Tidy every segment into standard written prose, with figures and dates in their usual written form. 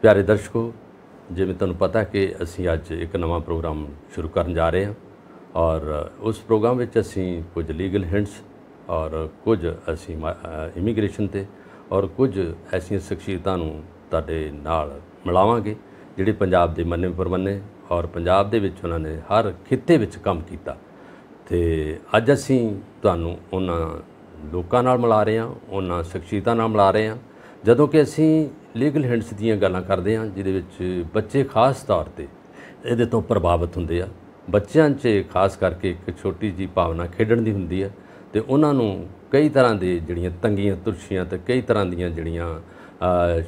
प्यारे दर्शकों, जिवें तुहानूं पता कि असीं अज एक नवां प्रोग्राम शुरू करन जा रहे हैं और उस प्रोग्राम विच असीं कुछ लीगल हिंट्स और कुछ असीं इमीग्रेशन ते और कुछ ऐसियां शख्सियतां नूं तुहाडे नाल मिलावांगे जिहड़े पंजाब दे मन्ने परमन्ने और पंजाब दे विच उन्हां ने हर खित्ते विच काम कीता। ते अज असीं तुहानूं उन्हां लोकां नाल मिला रहे हैं, उन्हां शख्सियतां नाल मिला रहे हैं ਜਦੋਂ ਕਿ ਅਸੀਂ ਲੀਗਲ ਹਿੰਟਸ ਦੀਆਂ ਗੱਲਾਂ ਕਰਦੇ ਹਾਂ ਜਿਹਦੇ ਵਿੱਚ ਬੱਚੇ ਖਾਸ ਤੌਰ ਤੇ ਇਹਦੇ ਤੋਂ ਪ੍ਰਭਾਵਿਤ ਹੁੰਦੇ ਆ। ਬੱਚਿਆਂ 'ਚ ਖਾਸ ਕਰਕੇ ਇੱਕ ਛੋਟੀ ਜਿਹੀ ਭਾਵਨਾ ਖੇਡਣ ਦੀ ਹੁੰਦੀ ਹੈ ਤੇ ਉਹਨਾਂ ਨੂੰ ਕਈ ਤਰ੍ਹਾਂ ਦੇ ਜਿਹੜੀਆਂ ਤੰਗੀਆਂ ਤੁਰਸ਼ੀਆਂ ਤੇ ਕਈ ਤਰ੍ਹਾਂ ਦੀਆਂ ਜਿਹੜੀਆਂ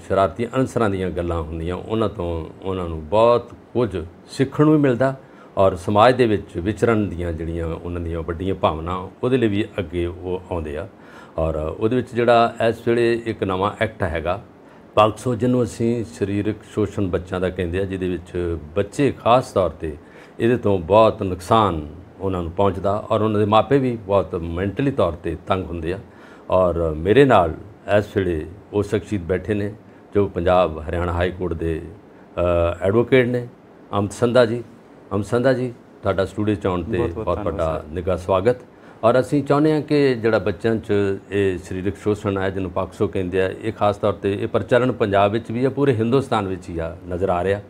ਸ਼ਰਾਰਤੀ ਅਨਸਰਾਂ ਦੀਆਂ ਗੱਲਾਂ ਹੁੰਦੀਆਂ ਉਹਨਾਂ ਤੋਂ ਉਹਨਾਂ ਨੂੰ ਬਹੁਤ ਕੁਝ ਸਿੱਖਣ ਨੂੰ ਵੀ ਮਿਲਦਾ ਔਰ ਸਮਾਜ ਦੇ ਵਿੱਚ ਵਿਚਰਨ ਦੀਆਂ ਜਿਹੜੀਆਂ ਉਹਨਾਂ ਦੀਆਂ ਵੱਡੀਆਂ ਭਾਵਨਾ ਉਹਦੇ ਲਈ ਵੀ ਅੱਗੇ ਉਹ ਆਉਂਦੇ ਆ। ਔਰ ਉਹਦੇ ਵਿੱਚ ਜਿਹੜਾ ਇਸ ਵੇਲੇ ਇੱਕ ਨਵਾਂ ਐਕਟ ਹੈਗਾ ਪਾਕਸੋ, ਜਿਹਨੂੰ ਅਸੀਂ ਸਰੀਰਕ ਸ਼ੋਸ਼ਣ ਬੱਚਿਆਂ ਦਾ ਕਹਿੰਦੇ ਆ, ਜਿਹਦੇ ਵਿੱਚ ਬੱਚੇ ਖਾਸ ਤੌਰ ਤੇ ਇਹਦੇ ਤੋਂ ਬਹੁਤ ਨੁਕਸਾਨ ਉਹਨਾਂ ਨੂੰ ਪਹੁੰਚਦਾ ਔਰ ਉਹਨਾਂ ਦੇ ਮਾਪੇ ਵੀ ਬਹੁਤ ਮੈਂਟਲੀ ਤੌਰ ਤੇ ਤੰਗ ਹੁੰਦੇ ਆ। ਔਰ ਮੇਰੇ ਨਾਲ ਇਸ ਵੇਲੇ ਉਹ ਸ਼ਖਸੀਅਤ ਬੈਠੇ ਨੇ ਜੋ ਪੰਜਾਬ ਹਰਿਆਣਾ ਹਾਈ ਕੋਰਟ ਦੇ ਐਡਵੋਕੇਟ ਨੇ, ਅਮਿਤ ਸੰਧਾ ਜੀ। ਅਮਿਤ ਸੰਧਾ ਜੀ, ਤੁਹਾਡਾ ਸਟੂਡੀਓ 'ਚ ਆਉਣ 'ਤੇ ਬਹੁਤ ਵੱਡਾ ਨਿੱਘਾ ਸਵਾਗਤ। ਔਰ ਅਸੀਂ ਚਾਹੁੰਦੇ ਹਾਂ ਕਿ ਜਿਹੜਾ ਬੱਚਿਆਂ 'ਚ ਇਹ ਸਰੀਰਕ ਸ਼ੋਸ਼ਣ ਹੈ ਜਿਹਨੂੰ ਪਾਕਸੋ ਕਹਿੰਦੇ ਆ, ਇਹ ਖਾਸ ਤੌਰ 'ਤੇ ਇਹ ਪ੍ਰਚਲਨ ਪੰਜਾਬ ਵਿੱਚ ਵੀ ਆ, ਪੂਰੇ ਹਿੰਦੁਸਤਾਨ ਵਿੱਚ ਹੀ ਆ ਨਜ਼ਰ ਆ ਰਿਹਾ।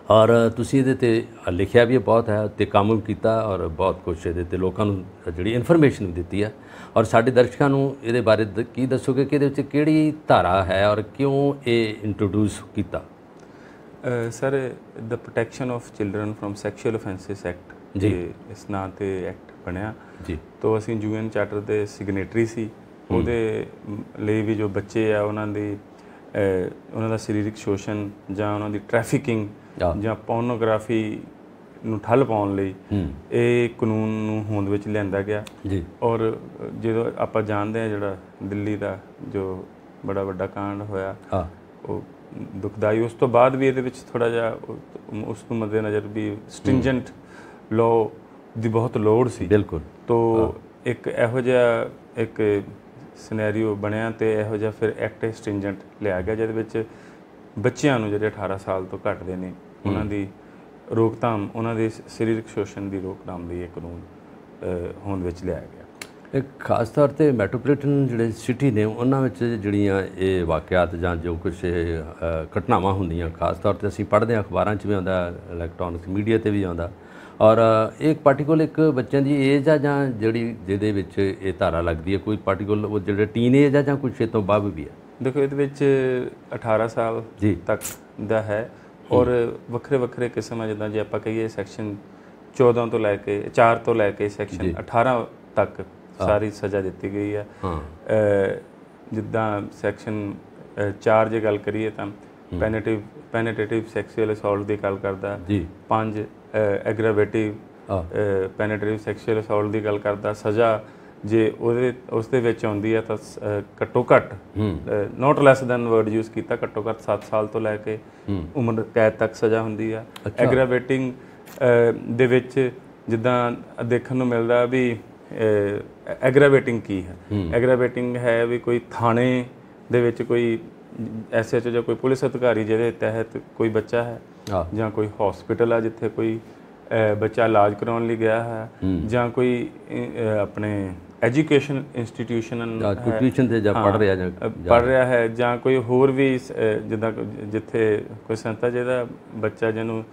ਔਰ ਤੁਸੀਂ ਇਹਦੇ 'ਤੇ ਲਿਖਿਆ ਵੀ ਬਹੁਤ ਹੈ ਅਤੇ ਕੰਮ ਵੀ ਕੀਤਾ ਔਰ ਬਹੁਤ ਕੁਛ ਇਹਦੇ 'ਤੇ ਲੋਕਾਂ ਨੂੰ ਜਿਹੜੀ ਇਨਫੋਰਮੇਸ਼ਨ ਵੀ ਦਿੱਤੀ ਹੈ। ਔਰ ਸਾਡੇ ਦਰਸ਼ਕਾਂ ਨੂੰ ਇਹਦੇ ਬਾਰੇ ਕੀ ਦੱਸੋਗੇ ਕਿ ਇਹਦੇ ਵਿੱਚ ਕਿਹੜੀ ਧਾਰਾ ਹੈ ਔਰ ਕਿਉਂ ਇਹ ਇੰਟਰੋਡਿਊਸ ਕੀਤਾ? Sir, the protection of children from sexual offences act ਜੀ, ਇਸ ਨਾਂ 'ਤੇ ਐਕਟ ਬਣਿਆ ਜੀ। ਤੋਂ ਅਸੀਂ UN ਚਾਰਟਰ ਦੇ ਸਿਗਨੇਟਰੀ ਸੀ। ਉਹਦੇ ਲਈ ਵੀ ਜੋ ਬੱਚੇ ਆ ਉਹਨਾਂ ਦਾ ਸਰੀਰਕ ਸ਼ੋਸ਼ਣ ਜਾਂ ਉਹਨਾਂ ਦੀ ਟ੍ਰੈਫਿਕਿੰਗ ਜਾਂ ਪੋਰਨੋਗ੍ਰਾਫੀ ਨੂੰ ਠੱਲ ਪਾਉਣ ਲਈ ਇਹ ਕਾਨੂੰਨ ਨੂੰ ਹੋਂਦ ਵਿੱਚ ਲਿਆਂਦਾ ਗਿਆ ਜੀ। ਔਰ ਜਦੋਂ ਆਪਾਂ ਜਾਣਦੇ ਹਾਂ ਜਿਹੜਾ ਦਿੱਲੀ ਦਾ ਜੋ ਬੜਾ ਵੱਡਾ ਕਾਂਡ ਹੋਇਆ ਉਹ ਦੁਖਦਾਈ, ਉਸ ਤੋਂ ਬਾਅਦ ਵੀ ਇਹਦੇ ਵਿੱਚ ਥੋੜ੍ਹਾ ਜਿਹਾ ਉਸ ਨੂੰ ਮੱਦੇ ਨਜ਼ਰ ਵੀ ਸਟਿੰਜੈਂਟ ਲਾਅ ਦੀ ਬਹੁਤ ਲੋੜ ਸੀ। ਬਿਲਕੁਲ। ਤੋ ਇੱਕ ਇਹੋ ਜਿਹਾ ਇੱਕ ਸਿਨੈਰੀਓ ਬਣਿਆ ਅਤੇ ਇਹੋ ਜਿਹਾ ਫਿਰ ਐਕਟ ਸਟਿੰਜੈਂਟ ਲਿਆ ਗਿਆ ਜਿਹਦੇ ਵਿੱਚ ਬੱਚਿਆਂ ਨੂੰ ਜਿਹੜੇ 18 ਸਾਲ ਤੋਂ ਘੱਟ ਦੇ ਨੇ ਉਹਨਾਂ ਦੀ ਰੋਕਥਾਮ, ਉਹਨਾਂ ਦੇ ਸਰੀਰਕ ਸ਼ੋਸ਼ਣ ਦੀ ਰੋਕਥਾਮ ਲਈ ਇਹ ਕਾਨੂੰਨ ਹੋਂਦ ਵਿੱਚ ਲਿਆਇਆ ਗਿਆ। ਇੱਕ ਖਾਸ ਤੌਰ 'ਤੇ ਮੈਟਰੋਪੋਲੀਟਨ ਜਿਹੜੇ ਸਿਟੀ ਨੇ ਉਹਨਾਂ ਵਿੱਚ ਜਿਹੜੀਆਂ ਇਹ ਵਾਕਿਆਤ ਜਾਂ ਜੋ ਕੁਛ ਘਟਨਾਵਾਂ ਹੁੰਦੀਆਂ, ਖਾਸ ਤੌਰ 'ਤੇ ਅਸੀਂ ਪੜ੍ਹਦੇ ਹਾਂ, ਅਖਬਾਰਾਂ 'ਚ ਵੀ ਆਉਂਦਾ, ਇਲੈਕਟ੍ਰੋਨਿਕਸ ਮੀਡੀਆ 'ਤੇ ਵੀ ਆਉਂਦਾ। ਔਰ ਇੱਕ ਪਾਰਟੀਕੂਲਰ ਇੱਕ ਬੱਚਿਆਂ ਦੀ ਏਜ ਆ ਜਾਂ ਜਿਹਦੇ ਵਿੱਚ ਇਹ ਧਾਰਾ ਲੱਗਦੀ ਹੈ, ਕੋਈ ਪਾਰਟੀਕੂਲਰ ਉਹ ਜਿਹੜੇ ਟੀਨ ਏਜ ਆ ਜਾਂ ਕੁਛ ਇਹ ਤੋਂ ਬਾਅਦ ਵੀ ਹੈ? ਦੇਖੋ, ਇਹਦੇ ਵਿੱਚ 18 ਸਾਲ ਤੱਕ ਦਾ ਹੈ ਔਰ ਵੱਖਰੇ ਵੱਖਰੇ ਕਿਸਮ ਆ। ਜਿੱਦਾਂ ਜੇ ਆਪਾਂ ਕਹੀਏ ਸੈਕਸ਼ਨ 14 ਤੋਂ ਲੈ ਕੇ 4 ਤੋਂ ਲੈ ਕੇ ਸੈਕਸ਼ਨ 18 ਤੱਕ ਸਾਰੀ ਸਜ਼ਾ ਦਿੱਤੀ ਗਈ ਹੈ। ਜਿੱਦਾਂ ਸੈਕਸ਼ਨ 4 ਜੇ ਗੱਲ ਕਰੀਏ ਤਾਂ ਪੈਨੇਟ੍ਰੇਟਿਵ ਸੈਕਸ਼ੂਅਲ ਅਸੌਲਟ ਦੀ ਗੱਲ ਕਰਦਾ ਜੀ। 5 ਐਗਰਾਵੇਟਿਵ ਪੈਨੇਟ੍ਰੇਟਿਵ ਸੈਕਸ਼ੂਅਲ ਅਸੌਲਟ ਦੀ ਗੱਲ ਕਰਦਾ। ਸਜ਼ਾ ਜੇ ਉਸ ਦੇ ਵਿੱਚ ਆਉਂਦੀ ਹੈ ਤਾਂ ਘੱਟੋ ਘੱਟ not less than word use ਕੀਤਾ, ਘੱਟੋ ਘੱਟ 7 ਸਾਲ ਤੋਂ ਲੈ ਕੇ ਉਮਰ ਕੈਦ ਤੱਕ ਸਜ਼ਾ ਹੁੰਦੀ ਆ। ਐਗਰਾਵੇਟਿੰਗ ਦੇ ਵਿੱਚ ਜਿੱਦਾਂ ਦੇਖਣ ਨੂੰ ਮਿਲਦਾ ਵੀ ਐਗਰਾਵੇਟਿੰਗ ਕੀ ਹੈ? ਐਗਰਾਵੇਟਿੰਗ ਹੈ ਵੀ ਕੋਈ ਥਾਣੇ ਦੇ ਵਿੱਚ ਕੋਈ SHO ਜਾਂ ਕੋਈ ਪੁਲਿਸ ਅਧਿਕਾਰੀ ਜਿਹਦੇ ਤਹਿਤ ਕੋਈ ਬੱਚਾ ਹੈ ਜਾਂ ਕੋਈ ਹਸਪੀਟਲ ਆ ਜਿੱਥੇ ਕੋਈ ਬੱਚਾ ਇਲਾਜ ਕਰਾਉਣ ਲਈ ਗਿਆ ਹੈ ਜਾਂ ਕੋਈ ਆਪਣੇ ਐਜੂਕੇਸ਼ਨ ਇੰਸਟੀਟਿਊਸ਼ਨ ਪੜ੍ਹ ਰਿਹਾ ਹੈ ਜਾਂ ਕੋਈ ਹੋਰ ਵੀ ਜਿੱਦਾਂ ਜਿੱਥੇ ਕੋਈ ਸੰਸਥਾ ਜਿਹਦਾ ਬੱਚਾ ਜਿਹਨੂੰ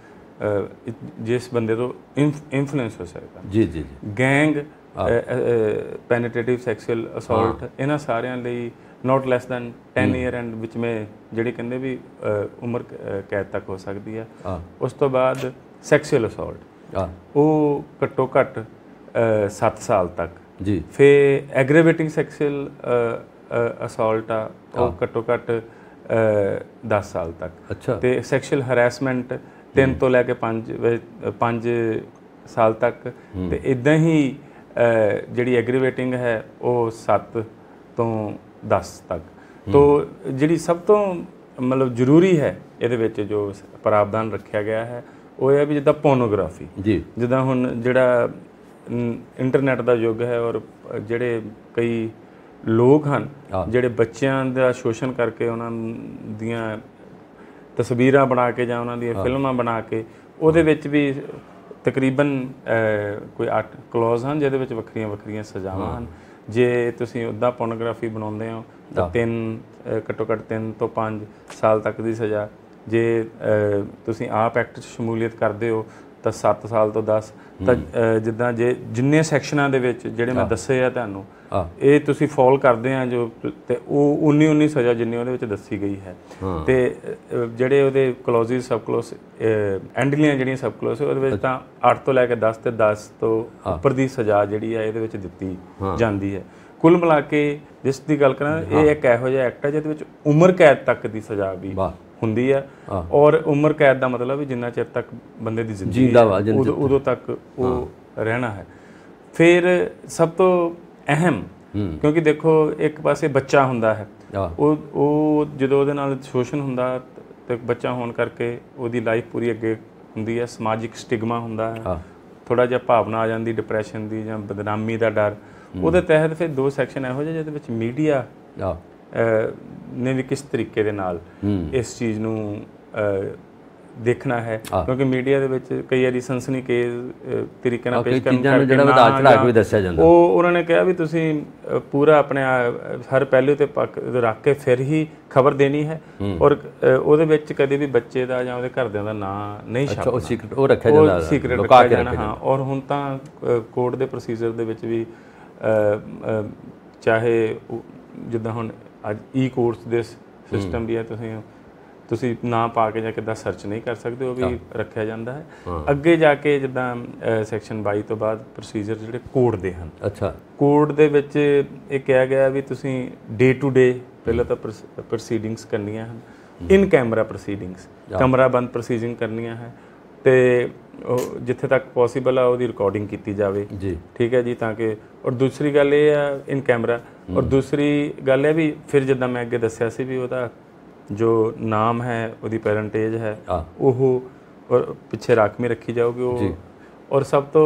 ਜਿਸ ਬੰਦੇ ਤੋਂ ਇਨਫਲੂਐਂਸ ਹੋ ਸਕਦਾ ਜੀ ਜੀ ਗੈਂਗ ਪੈਨੇਟ੍ਰੇਟਿਵ ਸੈਕਸ਼ੂਅਲ ਅਸੌਲਟ, ਇਹਨਾਂ ਸਾਰਿਆਂ ਲਈ note less then 10 year and ਵਿੱਚ ਮੈਂ ਜਿਹੜੀ ਕਹਿੰਦੇ ਵੀ ਉਮਰ ਕੈਦ ਤੱਕ ਹੋ ਸਕਦੀ ਹੈ। ਉਸ ਤੋਂ ਬਾਅਦ ਸੈਕਸ਼ੂਅਲ ਅਸੌਲਟ ਉਹ ਘੱਟੋ ਘੱਟ 7 ਸਾਲ ਤੱਕ ਜੀ। ਫਿਰ ਐਗਰੇਵੇਟਿੰਗ ਸੈਕਸ਼ੂਅਲ ਅਸੌਲਟ ਆ ਉਹ ਘੱਟੋ ਘੱਟ 10 ਸਾਲ ਤੱਕ। ਅੱਛਾ। ਅਤੇ ਸੈਕਸ਼ੂਅਲ ਹਰੈਸਮੈਂਟ 3 ਤੋਂ ਲੈ ਕੇ 5 ਸਾਲ ਤੱਕ। ਅਤੇ ਇੱਦਾਂ ਹੀ ਜਿਹੜੀ ਐਗਰੀਵੇਟਿੰਗ ਹੈ ਉਹ 7 ਤੋਂ 10 ਤੱਕ। ਤੋ ਜਿਹੜੀ ਸਭ ਤੋਂ ਮਤਲਬ ਜ਼ਰੂਰੀ ਹੈ ਇਹਦੇ ਵਿੱਚ ਜੋ ਪ੍ਰਾਵਧਾਨ ਰੱਖਿਆ ਗਿਆ ਹੈ ਉਹ ਇਹ ਹੈ ਵੀ ਜਿੱਦਾਂ ਪੋਰਨੋਗ੍ਰਾਫੀ ਜੀ, ਜਿੱਦਾਂ ਹੁਣ ਜਿਹੜਾ ਇੰਟਰਨੈਟ ਦਾ ਯੁੱਗ ਹੈ ਔਰ ਜਿਹੜੇ ਕਈ ਲੋਕ ਹਨ ਜਿਹੜੇ ਬੱਚਿਆਂ ਦਾ ਸ਼ੋਸ਼ਣ ਕਰਕੇ ਉਹਨਾਂ ਦੀਆਂ ਤਸਵੀਰਾਂ ਬਣਾ ਕੇ ਜਾਂ ਉਹਨਾਂ ਦੀਆਂ ਫਿਲਮਾਂ ਬਣਾ ਕੇ ਉਹਦੇ ਵਿੱਚ ਵੀ ਤਕਰੀਬਨ ਕੋਈ 8 ਕਲੌਜ਼ ਹਨ ਜਿਹਦੇ ਵਿੱਚ ਵੱਖਰੀਆਂ ਵੱਖਰੀਆਂ ਸਜ਼ਾਵਾਂ ਹਨ। ਜੇ ਤੁਸੀਂ ਉੱਦਾਂ ਪੋਰਨੋਗ੍ਰਾਫੀ ਬਣਾਉਂਦੇ ਹੋ ਤਾਂ ਘੱਟੋ ਘੱਟ 3 ਤੋਂ 5 ਸਾਲ ਤੱਕ ਦੀ ਸਜ਼ਾ। ਜੇ ਤੁਸੀਂ ਆਪ ਐਕਟ 'ਚ ਸ਼ਮੂਲੀਅਤ ਕਰਦੇ ਹੋ ਤਾਂ 7 ਸਾਲ ਤੋਂ 10। ਤਾਂ ਜਿੱਦਾਂ ਜੇ ਜਿੰਨੇ ਸੈਕਸ਼ਨਾਂ ਦੇ ਵਿੱਚ ਜਿਹੜੇ ਮੈਂ ਦੱਸੇ ਆ ਤੁਹਾਨੂੰ, ਇਹ ਤੁਸੀਂ ਫੋਲ ਕਰਦੇ ਆ ਜੋ, ਤੇ ਉਹ 19 ਸਜ਼ਾ ਜਿੰਨੀ ਉਹਦੇ ਵਿੱਚ ਦੱਸੀ ਗਈ ਹੈ। ਤੇ ਜਿਹੜੇ ਉਹਦੇ ਕਲੌਜ਼ਿਸ ਸਬ ਕਲੌਜ਼ ਐਂਡਲੀਆਂ ਜਿਹੜੀਆਂ ਸਬ ਕਲੌਜ਼ ਉਹਦੇ ਵਿੱਚ ਤਾਂ 8 ਤੋਂ ਲੈ ਕੇ 10 ਤੇ 10 ਤੋਂ ਉੱਪਰ ਦੀ ਸਜ਼ਾ ਜਿਹੜੀ ਹੈ ਇਹਦੇ ਵਿੱਚ ਦਿੱਤੀ ਜਾਂਦੀ ਹੈ। ਕੁੱਲ ਮਿਲਾ ਕੇ ਜਿਸ ਦੀ ਗੱਲ ਕਰਾਂ, ਇਹ ਇੱਕ ਇਹੋ ਜਿਹਾ ਐਕਟ ਹੈ ਜਿਹਦੇ ਵਿੱਚ ਉਮਰ ਕੈਦ ਤੱਕ ਦੀ ਸਜ਼ਾ ਵੀ ਹੁੰਦੀ ਹੈ। ਔਰ ਉਮਰ ਕੈਦ ਦਾ ਮਤਲਬ ਵੀ ਜਿੰਨਾ ਚਿਰ ਤੱਕ ਬੰਦੇ ਦੀ ਜ਼ਿੰਦਗੀ ਉਦੋਂ ਤੱਕ ਉਹ ਰਹਿਣਾ ਹੈ। ਫਿਰ ਸਭ ਤੋਂ ਅਹਿਮ, ਕਿਉਂਕਿ ਦੇਖੋ ਇੱਕ ਪਾਸੇ ਬੱਚਾ ਹੁੰਦਾ ਹੈ, ਉਹ ਜਦੋਂ ਉਹਦੇ ਨਾਲ ਸ਼ੋਸ਼ਣ ਹੁੰਦਾ ਤੇ ਬੱਚਾ ਹੋਣ ਕਰਕੇ ਉਹਦੀ ਲਾਈਫ ਪੂਰੀ ਅੱਗੇ ਹੁੰਦੀ ਹੈ। ਸਮਾਜਿਕ ਸਟਿਗਮਾ ਹੁੰਦਾ ਹੈ, ਥੋੜ੍ਹਾ ਜਿਹਾ ਭਾਵਨਾ ਆ ਜਾਂਦੀ ਡਿਪਰੈਸ਼ਨ ਦੀ ਜਾਂ ਬਦਨਾਮੀ ਦਾ ਡਰ। ਉਹਦੇ ਤਹਿਤ ਫਿਰ 2 ਸੈਕਸ਼ਨ ਇਹੋ ਜਿਹੇ ਜਿਹਦੇ ਵਿੱਚ ਮੀਡੀਆ ਨੇ ਵੀ ਕਿਸ ਤਰੀਕੇ ਦੇ ਨਾਲ ਇਸ ਚੀਜ਼ ਨੂੰ ਦੇਖਣਾ ਹੈ, ਕਿਉਂਕਿ ਮੀਡੀਆ ਦੇ ਵਿੱਚ ਕਈ ਵਾਰੀ ਸਨਸਨੀਖੇਜ਼ ਤਰੀਕੇ ਨਾਲ ਪੇਸ਼ ਕਰਨ ਕਰਕੇ ਉਹ ਉਹਨਾਂ ਨੇ ਕਿਹਾ ਵੀ ਤੁਸੀਂ ਪੂਰਾ ਆਪਣੇ ਹਰ ਪਹਿਲੂ ਤੇ ਪੱਖ ਰੱਖ ਕੇ ਫਿਰ ਹੀ ਖਬਰ ਦੇਣੀ ਹੈ। ਔਰ ਉਹਦੇ ਵਿੱਚ ਕਦੇ ਵੀ ਬੱਚੇ ਦਾ ਜਾਂ ਉਹਦੇ ਘਰਦਿਆਂ ਦਾ ਨਾਂ ਨਹੀਂ ਛਾਪਣਾ, ਉਹ ਰੱਖਿਆ ਜਾਣਾ। ਹਾਂ, ਔਰ ਹੁਣ ਤਾਂ ਕੋਰਟ ਦੇ ਪ੍ਰੋਸੀਜਰ ਦੇ ਵਿੱਚ ਵੀ ਚਾਹੇ ਜਿੱਦਾਂ ਹੁਣ ਅੱਜ ਕੋਰਟਸ ਦੇ ਸਿਸਟਮ ਵੀ ਹੈ, ਤੁਸੀਂ ਨਾਂ ਪਾ ਕੇ ਜਾਂ ਕਿੱਦਾਂ ਸਰਚ ਨਹੀਂ ਕਰ ਸਕਦੇ, ਉਹ ਵੀ ਰੱਖਿਆ ਜਾਂਦਾ ਹੈ। ਅੱਗੇ ਜਾ ਕੇ ਜਿੱਦਾਂ ਸੈਕਸ਼ਨ 22 ਤੋਂ ਬਾਅਦ ਪ੍ਰੋਸੀਜਰ ਜਿਹੜੇ ਕੋਰਟ ਦੇ ਹਨ, ਕੋਰਟ ਦੇ ਵਿੱਚ ਇਹ ਕਿਹਾ ਗਿਆ ਵੀ ਤੁਸੀਂ ਡੇ ਟੂ ਡੇ ਪਹਿਲਾਂ ਤਾਂ ਪ੍ਰੋਸੀਡਿੰਗਸ ਕਰਨੀਆਂ ਹਨ, ਇਨ ਕੈਮਰਾ ਪ੍ਰੋਸੀਡਿੰਗਸ, ਕਮਰਾ ਬੰਦ ਪ੍ਰੋਸੀਡਿੰਗ ਕਰਨੀਆਂ ਹੈ, ਤੇ ਜਿੱਥੇ ਤੱਕ ਪੋਸੀਬਲ ਆ ਉਹਦੀ ਰਿਕਾਰਡਿੰਗ ਕੀਤੀ ਜਾਵੇ। ਠੀਕ ਹੈ ਜੀ, ਤਾਂ ਕਿ ਔਰ ਦੂਸਰੀ ਗੱਲ ਇਹ ਆ ਇਨ ਕੈਮਰਾ, ਔਰ ਦੂਸਰੀ ਗੱਲ ਇਹ ਵੀ ਫਿਰ ਜਿੱਦਾਂ ਮੈਂ ਅੱਗੇ ਦੱਸਿਆ ਸੀ ਵੀ ਉਹਦਾ ਜੋ ਨਾਮ ਹੈ, ਉਹਦੀ ਪੈਰੈਂਟੇਜ ਹੈ, ਉਹ ਔਰ ਪਿੱਛੇ ਰਾਖਵੀਂ ਰੱਖੀ ਜਾਊਗੀ ਉਹ। ਔਰ ਸਭ ਤੋਂ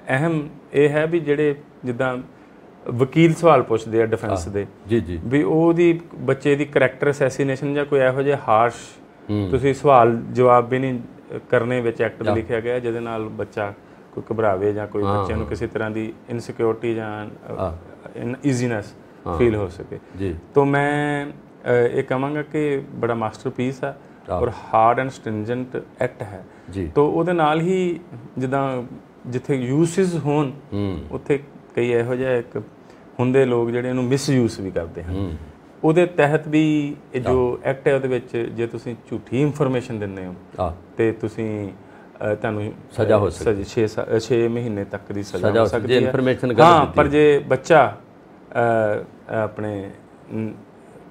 ਅਹਿਮ ਇਹ ਹੈ ਵੀ ਜਿਹੜੇ ਜਿੱਦਾਂ ਵਕੀਲ ਸਵਾਲ ਪੁੱਛਦੇ ਆ ਡਿਫੈਂਸ ਦੇ, ਵੀ ਉਹਦੀ ਬੱਚੇ ਦੀ ਕਰੈਕਟਰ ਅਸੈਸੀਨੇਸ਼ਨ ਜਾਂ ਕੋਈ ਇਹੋ ਜਿਹੇ ਹਾਰਸ਼ ਤੁਸੀਂ ਸਵਾਲ ਜਵਾਬ ਵੀ ਨਹੀਂ ਕਰਨੇ ਵਿੱਚ ਐਕਟ 'ਚ ਲਿਖਿਆ ਗਿਆ, ਜਿਹਦੇ ਨਾਲ ਬੱਚਾ ਕੋਈ ਘਬਰਾਵੇ ਜਾਂ ਕੋਈ ਬੱਚੇ ਨੂੰ ਕਿਸੇ ਤਰ੍ਹਾਂ ਦੀ ਇਨਸਿਕਿਉਰਿਟੀ ਜਾਂ ਈਜ਼ੀਨੈਸ ਫੀਲ ਹੋ ਸਕੇ। ਤਾਂ ਮੈਂ ਇਹ ਕਹਾਂਗਾ ਕਿ ਬੜਾ ਮਾਸਟਰਪੀਸ ਹੈ ਔਰ ਹਾਰਡ ਐਂਡ ਸਟ੍ਰਿੰਜੈਂਟ ਐਕਟ ਹੈ। ਤਾਂ ਉਹਦੇ ਨਾਲ ਹੀ ਜਿੱਦਾਂ ਜਿੱਥੇ ਯੂਸਿਸ ਹੋਣ ਉੱਥੇ ਕਈ ਇਹੋ ਜਿਹੇ ਇੱਕ ਹੁੰਦੇ ਲੋਕ ਜਿਹੜੇ ਇਹਨੂੰ ਮਿਸਯੂਸ ਵੀ ਕਰਦੇ ਹਨ। ਉਹਦੇ ਤਹਿਤ ਵੀ ਇਹ ਜੋ ਐਕਟ ਹੈ ਉਹਦੇ ਵਿੱਚ ਜੇ ਤੁਸੀਂ ਝੂਠੀ ਇਨਫੋਰਮੇਸ਼ਨ ਦਿੰਦੇ ਹੋ ਤੇ ਤੁਸੀਂ ਤੁਹਾਨੂੰ ਸਜ਼ਾ ਹੋ ਸਕਦੀ 6 ਮਹੀਨੇ ਤੱਕ ਦੀ ਸਜ਼ਾ ਹੋ ਸਕਦੀ ਹੈ। ਹਾਂ, ਪਰ ਜੇ ਬੱਚਾ ਆਪਣੇ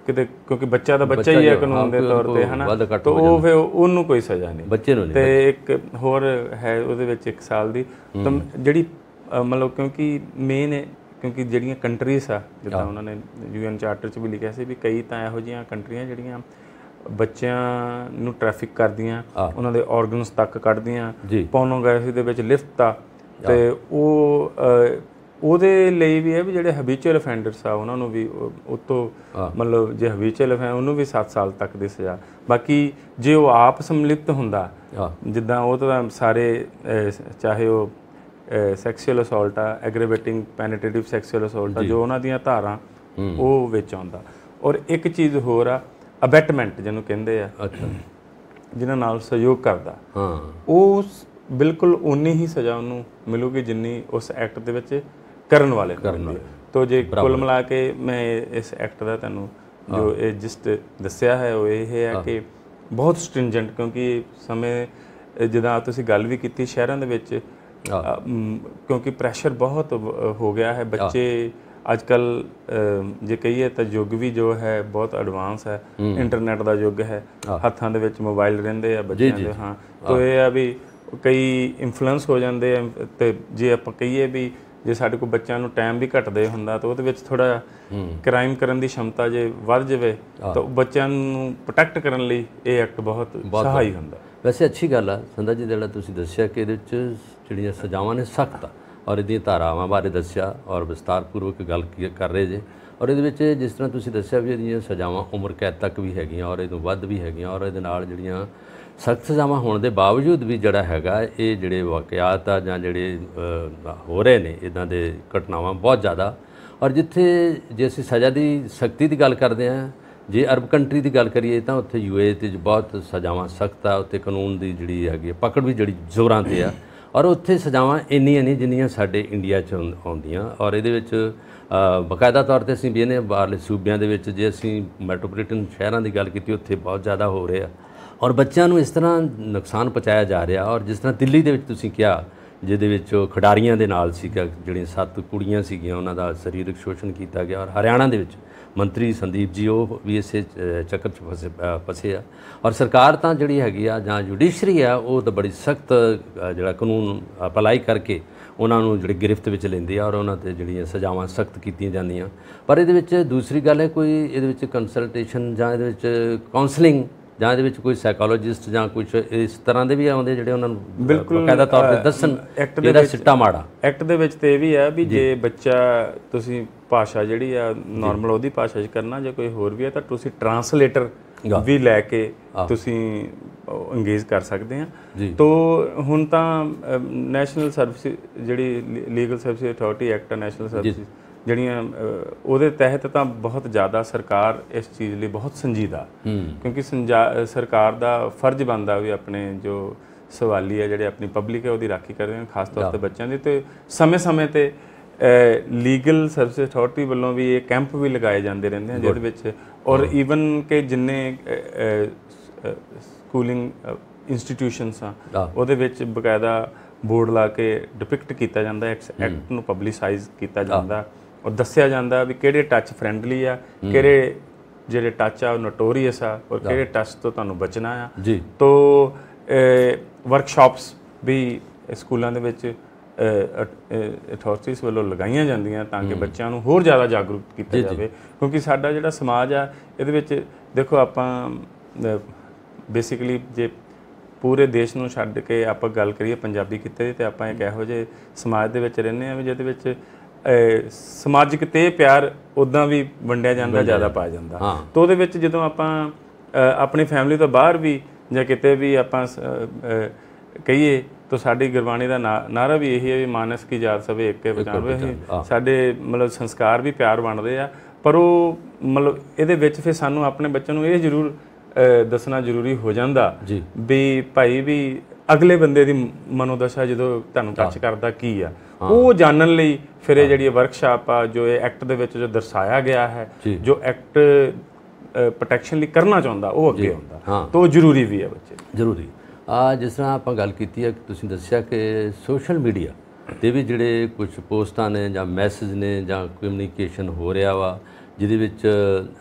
ਕਿਤੇ, ਕਿਉਂਕਿ ਬੱਚਾ ਤਾਂ ਬੱਚਾ ਹੀ ਹੈ ਕਾਨੂੰਨ ਦੇ ਤੌਰ ਤੇ, ਹੈ ਨਾ, ਤਾਂ ਉਹ ਫਿਰ ਉਹਨੂੰ ਕੋਈ ਸਜ਼ਾ ਨਹੀਂ ਬੱਚੇ ਨੂੰ। ਤੇ ਇੱਕ ਹੋਰ ਹੈ ਉਹਦੇ ਵਿੱਚ 1 ਸਾਲ ਦੀ, ਤਾਂ ਜਿਹੜੀ ਮਤਲਬ ਕਿਉਂਕਿ ਮੇਨ ਕਿਉਂਕਿ ਜਿਹੜੀਆਂ ਕੰਟਰੀਜ਼ ਆ ਜਿੱਦਾਂ ਉਹਨਾਂ ਨੇ UN ਚਾਰਟਰ 'ਚ ਵੀ ਲਿਖਿਆ ਸੀ ਵੀ ਕਈ ਤਾਂ ਇਹੋ ਜਿਹੀਆਂ ਕੰਟਰੀਆਂ ਜਿਹੜੀਆਂ ਬੱਚਿਆਂ ਨੂੰ ਟ੍ਰੈਫਿਕ ਕਰਦੀਆਂ, ਉਹਨਾਂ ਦੇ ਔਰਗਨਸ ਤੱਕ ਕੱਢਦੀਆਂ, ਪੋਰਨੋਗ੍ਰਾਫੀ ਦੇ ਵਿੱਚ ਲਿਫਟ ਆ, ਤੇ ਉਹਦੇ ਲਈ ਵੀ ਹੈ ਵੀ ਜਿਹੜੇ ਹੈਬਿਚੁਅਲ ਅਫੈਂਡਰਸ ਆ ਉਹਨਾਂ ਨੂੰ ਵੀ ਉਤੋਂ ਮਤਲਬ ਜੇ ਹੈਬਿਚੁਅਲ ਹੈ ਉਹਨੂੰ ਵੀ 7 ਸਾਲ ਤੱਕ ਦੀ ਸਜ਼ਾ। ਬਾਕੀ ਜੇ ਉਹ ਆਪ ਸੰਮਿਲਿਤ ਹੁੰਦਾ, ਜਿੱਦਾਂ ਉਹ ਤਾਂ ਸਾਰੇ ਚਾਹੇ ਉਹ ਸੈਕਸ਼ੂਅਲ ਅਸੌਲਟ ਆ, ਐਗਰੀਵੇਟਿੰਗ ਪੈਨੀਟ੍ਰੇਟਿਵ ਸੈਕਸ਼ੂਅਲ ਅਸੌਲਟ ਆ, ਜੋ ਉਹਨਾਂ ਦੀਆਂ ਧਾਰਾਂ ਉਹ ਵਿੱਚ ਆਉਂਦਾ। ਔਰ ਇੱਕ ਚੀਜ਼ ਹੋਰ ਆ, ਅਬੈਟਮੈਂਟ ਜਿਹਨੂੰ ਕਹਿੰਦੇ ਆ, ਜਿਹਨਾਂ ਨਾਲ ਸਹਿਯੋਗ ਕਰਦਾ, ਉਹ ਬਿਲਕੁਲ ਉਨੀ ਹੀ ਸਜ਼ਾ ਉਹਨੂੰ ਮਿਲੂਗੀ ਜਿੰਨੀ ਉਸ ਐਕਟ ਦੇ ਵਿੱਚ ਕਰਨ ਵਾਲੇ ਨੂੰ ਮਿਲਦੀ ਹੈ। ਤਾਂ ਜੇ ਕੁੱਲ ਮਿਲਾ ਕੇ ਮੈਂ ਇਸ ਐਕਟ ਦਾ ਤੁਹਾਨੂੰ ਜੋ ਇਹ ਜਿਸਟ ਦੱਸਿਆ ਹੈ ਉਹ ਇਹ ਹੈ ਕਿ ਬਹੁਤ ਸਟ੍ਰਿੰਜੈਂਟ, ਕਿਉਂਕਿ ਸਮੇਂ ਜਿੱਦਾਂ ਤੁਸੀਂ ਗੱਲ ਵੀ ਕੀਤੀ ਸ਼ਹਿਰਾਂ ਦੇ ਵਿੱਚ, ਕਿਉਂਕਿ ਪ੍ਰੈਸ਼ਰ ਬਹੁਤ ਹੋ ਗਿਆ ਹੈ। ਬੱਚੇ ਅੱਜ ਕੱਲ੍ਹ ਜੇ ਕਹੀਏ ਤਾਂ ਯੁੱਗ ਵੀ ਜੋ ਹੈ ਬਹੁਤ ਐਡਵਾਂਸ ਹੈ, ਇੰਟਰਨੈਟ ਦਾ ਯੁੱਗ ਹੈ, ਹੱਥਾਂ ਦੇ ਵਿੱਚ ਮੋਬਾਈਲ ਰਹਿੰਦੇ ਆ ਬੱਚਿਆਂ ਦੇ। ਹਾਂ, ਤਾਂ ਇਹ ਆ ਵੀ ਕਈ ਇਨਫਲੂਐਂਸ ਹੋ ਜਾਂਦੇ ਆ, ਅਤੇ ਜੇ ਆਪਾਂ ਕਹੀਏ ਵੀ ਜੇ ਸਾਡੇ ਕੋਲ ਬੱਚਿਆਂ ਨੂੰ ਟਾਈਮ ਵੀ ਘੱਟਦੇ ਹੁੰਦਾ ਤਾਂ ਉਹਦੇ ਵਿੱਚ ਥੋੜ੍ਹਾ ਕ੍ਰਾਈਮ ਕਰਨ ਦੀ ਸ਼ਮਤਾ ਜੇ ਵੱਧ ਜਾਵੇ ਤਾਂ ਬੱਚਿਆਂ ਨੂੰ ਪ੍ਰੋਟੈਕਟ ਕਰਨ ਲਈ ਇਹ ਐਕਟ ਬਹੁਤ ਸਹਾਈ ਹੁੰਦਾ। ਵੈਸੇ ਅੱਛੀ ਗੱਲ ਆ ਸੰਧਾ ਜੀ, ਜਿਹੜਾ ਤੁਸੀਂ ਦੱਸਿਆ ਕਿ ਇਹਦੇ ਵਿੱਚ ਜਿਹੜੀਆਂ ਸਜ਼ਾਵਾਂ ਨੇ ਸਖਤ ਆ, ਔਰ ਇਹਦੀਆਂ ਧਾਰਾਵਾਂ ਬਾਰੇ ਦੱਸਿਆ ਔਰ ਵਿਸਤਾਰਪੂਰਵਕ ਗੱਲ ਕਰ ਰਹੇ ਜੇ। ਔਰ ਇਹਦੇ ਵਿੱਚ ਜਿਸ ਤਰ੍ਹਾਂ ਤੁਸੀਂ ਦੱਸਿਆ ਵੀ ਇਹਦੀਆਂ ਸਜ਼ਾਵਾਂ ਉਮਰ ਕੈਦ ਤੱਕ ਵੀ ਹੈਗੀਆਂ ਔਰ ਇਹ ਤੋਂ ਵੱਧ ਵੀ ਹੈਗੀਆਂ ਔਰ ਇਹਦੇ ਨਾਲ ਜਿਹੜੀਆਂ ਸਖਤ ਸਜ਼ਾਵਾਂ ਹੋਣ ਦੇ ਬਾਵਜੂਦ ਵੀ ਜਿਹੜਾ ਹੈਗਾ ਇਹ ਜਿਹੜੇ ਵਾਕਿਆਤ ਆ ਜਾਂ ਜਿਹੜੇ ਹੋ ਰਹੇ ਨੇ ਇੱਦਾਂ ਦੇ ਘਟਨਾਵਾਂ ਬਹੁਤ ਜ਼ਿਆਦਾ। ਔਰ ਜਿੱਥੇ ਜੇ ਅਸੀਂ ਸਜ਼ਾ ਦੀ ਸਖਤੀ ਦੀ ਗੱਲ ਕਰਦੇ ਹਾਂ, ਜੇ ਅਰਬ ਕੰਟਰੀ ਦੀ ਗੱਲ ਕਰੀਏ ਤਾਂ ਉੱਥੇ UAE 'ਤੇ ਬਹੁਤ ਸਜ਼ਾਵਾਂ ਸਖਤ ਆ, ਉੱਥੇ ਕਾਨੂੰਨ ਦੀ ਜਿਹੜੀ ਹੈਗੀ ਪਕੜ ਵੀ ਜਿਹੜੀ ਜ਼ੋਰਾਂ 'ਤੇ ਆ ਔਰ ਉੱਥੇ ਸਜ਼ਾਵਾਂ ਇੰਨੀਆਂ ਨਹੀਂ ਜਿੰਨੀਆਂ ਸਾਡੇ ਇੰਡੀਆ 'ਚ ਆਉਂਦੀਆਂ। ਔਰ ਇਹਦੇ ਵਿੱਚ ਬਾਕਾਇਦਾ ਤੌਰ 'ਤੇ ਅਸੀਂ ਵੀ ਇਹਨੇ ਬਾਹਰਲੇ ਸੂਬਿਆਂ ਦੇ ਵਿੱਚ ਜੇ ਅਸੀਂ ਮੈਟਰੋਪੋਲੀਟਨ ਸ਼ਹਿਰਾਂ ਦੀ ਗੱਲ ਕੀਤੀ ਉੱਥੇ ਬਹੁਤ ਜ਼ਿਆਦਾ ਹੋ ਰਿਹਾ ਔਰ ਬੱਚਿਆਂ ਨੂੰ ਇਸ ਤਰ੍ਹਾਂ ਨੁਕਸਾਨ ਪਹੁੰਚਾਇਆ ਜਾ ਰਿਹਾ। ਔਰ ਜਿਸ ਤਰ੍ਹਾਂ ਦਿੱਲੀ ਦੇ ਵਿੱਚ ਤੁਸੀਂ ਕਿਹਾ ਜਿਹਦੇ ਵਿੱਚ ਖਿਡਾਰੀਆਂ ਦੇ ਨਾਲ ਸੀਗਾ, ਜਿਹੜੀਆਂ 7 ਕੁੜੀਆਂ ਸੀਗੀਆਂ ਉਹਨਾਂ ਦਾ ਸਰੀਰਕ ਸ਼ੋਸ਼ਣ ਕੀਤਾ ਗਿਆ। ਔਰ ਹਰਿਆਣਾ ਦੇ ਵਿੱਚ ਮੰਤਰੀ ਸੰਦੀਪ ਜੀ ਉਹ ਵੀ ਇਸੇ ਚੱਕਰ 'ਚ ਫਸੇ ਆ ਔਰ ਸਰਕਾਰ ਤਾਂ ਜਿਹੜੀ ਹੈਗੀ ਆ ਜਾਂ ਜੁਡੀਸ਼ਰੀ ਆ ਉਹ ਤਾਂ ਬੜੀ ਸਖਤ ਜਿਹੜਾ ਕਾਨੂੰਨ ਅਪਲਾਈ ਕਰਕੇ ਉਹਨਾਂ ਨੂੰ ਜਿਹੜੀ ਗ੍ਰਿਫਤ ਵਿੱਚ ਲੈਂਦੀ ਆ ਔਰ ਉਹਨਾਂ 'ਤੇ ਜਿਹੜੀਆਂ ਸਜ਼ਾਵਾਂ ਸਖਤ ਕੀਤੀਆਂ ਜਾਂਦੀਆਂ। ਪਰ ਇਹਦੇ ਵਿੱਚ ਦੂਸਰੀ ਗੱਲ ਹੈ ਕੋਈ ਇਹਦੇ ਵਿੱਚ ਕੰਸਲਟੇਸ਼ਨ ਜਾਂ ਇਹਦੇ ਵਿੱਚ ਕਾਉਂਸਲਿੰਗ ਜਾਂ ਇਹਦੇ ਵਿੱਚ ਕੋਈ ਸਾਈਕੋਲੋਜਿਸਟ ਜਾਂ ਕੁਝ ਇਸ ਤਰ੍ਹਾਂ ਦੇ ਵੀ ਆਉਂਦੇ ਜਿਹੜੇ ਉਹਨਾਂ ਨੂੰ ਬਕਾਇਦਾ ਤੌਰ 'ਤੇ ਦੱਸਣ ਇਹਦਾ ਸਿੱਟਾ ਮਾੜਾ। ਐਕਟ ਦੇ ਵਿੱਚ ਤੇ ਇਹ ਵੀ ਹੈ ਵੀ ਜੇ ਬੱਚਾ ਤੁਸੀਂ ਭਾਸ਼ਾ ਜਿਹੜੀ ਆ ਨਾਰਮਲ ਉਹਦੀ ਭਾਸ਼ਾ 'ਚ ਕਰਨਾ, ਜੇ ਕੋਈ ਹੋਰ ਵੀ ਹੈ ਤਾਂ ਤੁਸੀਂ ਟਰਾਂਸਲੇਟਰ ਵੀ ਲੈ ਕੇ ਤੁਸੀਂ ਇੰਗੇਜ ਕਰ ਸਕਦੇ ਆ। ਤੋ ਹੁਣ ਤਾਂ ਨੈਸ਼ਨਲ ਸਰਵਿਸ ਜਿਹੜੀ legal service authority act national service ਜਿਹੜੀਆਂ ਉਹਦੇ ਤਹਿਤ ਤਾਂ ਬਹੁਤ ਜ਼ਿਆਦਾ ਸਰਕਾਰ ਇਸ ਚੀਜ਼ ਲਈ ਬਹੁਤ ਸੰਜੀਦਾ, ਕਿਉਂਕਿ ਸਰਕਾਰ ਦਾ ਫਰਜ਼ ਬਣਦਾ ਵੀ ਆਪਣੇ ਜੋ ਸਵਾਲੀ ਹੈ ਜਿਹੜੇ ਆਪਣੀ ਪਬਲਿਕ ਹੈ ਉਹਦੀ ਰਾਖੀ ਕਰਦੇ ਹਨ, ਖਾਸ ਤੌਰ ਤੇ ਬੱਚਿਆਂ ਦੀ। ਤੇ ਸਮੇਂ-ਸਮੇਂ ਤੇ ਲੀਗਲ ਸਰਵਿਸ ਅਥਾਰਟੀ ਵੱਲੋਂ ਵੀ ਇਹ ਕੈਂਪ ਵੀ ਲਗਾਏ ਜਾਂਦੇ ਰਹਿੰਦੇ ਹਨ ਜਿਹਦੇ ਵਿੱਚ ਔਰ ਈਵਨ ਕਿ ਜਿੰਨੇ ਸਕੂਲਿੰਗ ਇੰਸਟੀਟਿਊਸ਼ਨਸ ਆ ਉਹਦੇ ਵਿੱਚ ਬਕਾਇਦਾ ਬੋਰਡ ਲਾ ਕੇ ਡਿਪਿਕਟ ਕੀਤਾ ਜਾਂਦਾ, ਐਕਟ ਨੂੰ ਪਬਲਿਸਾਈਜ਼ ਕੀਤਾ ਜਾਂਦਾ ਔਰ ਦੱਸਿਆ ਜਾਂਦਾ ਵੀ ਕਿਹੜੇ ਟੱਚ ਫਰੈਂਡਲੀ ਆ, ਕਿਹੜੇ ਜਿਹੜੇ ਟੱਚ ਆ ਉਹ ਨੋਟੋਰੀਅਸ ਆ ਔਰ ਕਿਹੜੇ ਟੱਚ ਤੋਂ ਤੁਹਾਨੂੰ ਬਚਣਾ ਆ। ਤੋ ਵਰਕਸ਼ਾਪਸ ਵੀ ਸਕੂਲਾਂ ਦੇ ਵਿੱਚ ਅਥਾਰਟੀਜ਼ ਵੱਲੋਂ ਲਗਾਈਆਂ ਜਾਂਦੀਆਂ ਤਾਂ ਕਿ ਬੱਚਿਆਂ ਨੂੰ ਹੋਰ ਜ਼ਿਆਦਾ ਜਾਗਰੂਕ ਕੀਤਾ ਜਾਵੇ। ਕਿਉਂਕਿ ਸਾਡਾ ਜਿਹੜਾ ਸਮਾਜ ਆ ਇਹਦੇ ਵਿੱਚ ਦੇਖੋ ਆਪਾਂ ਬੇਸਿਕਲੀ ਜੇ ਪੂਰੇ ਦੇਸ਼ ਨੂੰ ਛੱਡ ਕੇ ਆਪਾਂ ਗੱਲ ਕਰੀਏ ਪੰਜਾਬੀ ਕਿੱਤੇ ਦੀ, ਤੇ ਆਪਾਂ ਇੱਕ ਇਹੋ ਜਿਹੇ ਸਮਾਜ ਦੇ ਵਿੱਚ ਰਹਿੰਦੇ ਹਾਂ ਵੀ ਜਿਹਦੇ ਵਿੱਚ ਸਮਾਜਿਕ ਤੇ ਪਿਆਰ ਉੱਦਾਂ ਵੀ ਵੰਡਿਆ ਜਾਂਦਾ, ਜ਼ਿਆਦਾ ਪਾਇਆ ਜਾਂਦਾ। ਤਾਂ ਉਹਦੇ ਵਿੱਚ ਜਦੋਂ ਆਪਾਂ ਆਪਣੀ ਫੈਮਿਲੀ ਤੋਂ ਬਾਹਰ ਵੀ ਜਾਂ ਕਿਤੇ ਵੀ ਆਪਾਂ ਕਹੀਏ ਤਾਂ ਸਾਡੀ ਗੁਰਬਾਣੀ ਦਾ ਨਾਰਾ ਵੀ ਇਹੀ ਹੈ ਵੀ ਮਾਨਸ ਕੀ ਜਾਤ ਸਭੇ ਏਕੇ ਪਛਾਣ। ਸਾਡੇ ਮਤਲਬ ਸੰਸਕਾਰ ਵੀ ਪਿਆਰ ਵੰਡਦੇ ਆ, ਪਰ ਉਹ ਮਤਲਬ ਇਹਦੇ ਵਿੱਚ ਫਿਰ ਸਾਨੂੰ ਆਪਣੇ ਬੱਚਿਆਂ ਨੂੰ ਇਹ ਜ਼ਰੂਰ ਦੱਸਣਾ ਜ਼ਰੂਰੀ ਹੋ ਜਾਂਦਾ ਵੀ ਭਾਈ ਵੀ ਅਗਲੇ ਬੰਦੇ ਦੀ ਮਨੋਦਸ਼ਾ ਜਦੋਂ ਤੁਹਾਨੂੰ ਟੱਚ ਕਰਦਾ ਕੀ ਆ ਉਹ ਜਾਣਨ ਲਈ ਫਿਰ ਇਹ ਜਿਹੜੀ ਵਰਕਸ਼ਾਪ ਆ ਜੋ ਇਹ ਐਕਟ ਦੇ ਵਿੱਚ ਜੋ ਦਰਸਾਇਆ ਗਿਆ ਹੈ, ਜੋ ਐਕਟ ਪ੍ਰੋਟੈਕਸ਼ਨ ਲਈ ਕਰਨਾ ਚਾਹੁੰਦਾ ਉਹ ਅੱਗੇ ਆਉਂਦਾ ਤਾਂ ਉਹ ਜ਼ਰੂਰੀ ਵੀ ਹੈ ਬੱਚੇ ਜ਼ਰੂਰੀ। ਜਿਸ ਤਰ੍ਹਾਂ ਆਪਾਂ ਗੱਲ ਕੀਤੀ ਹੈ ਕਿ ਤੁਸੀਂ ਦੱਸਿਆ ਕਿ ਸੋਸ਼ਲ ਮੀਡੀਆ 'ਤੇ ਵੀ ਜਿਹੜੇ ਕੁਝ ਪੋਸਟਾਂ ਨੇ ਜਾਂ ਮੈਸੇਜ ਨੇ ਜਾਂ ਕਮਿਊਨੀਕੇਸ਼ਨ ਹੋ ਰਿਹਾ ਵਾ ਜਿਹਦੇ ਵਿੱਚ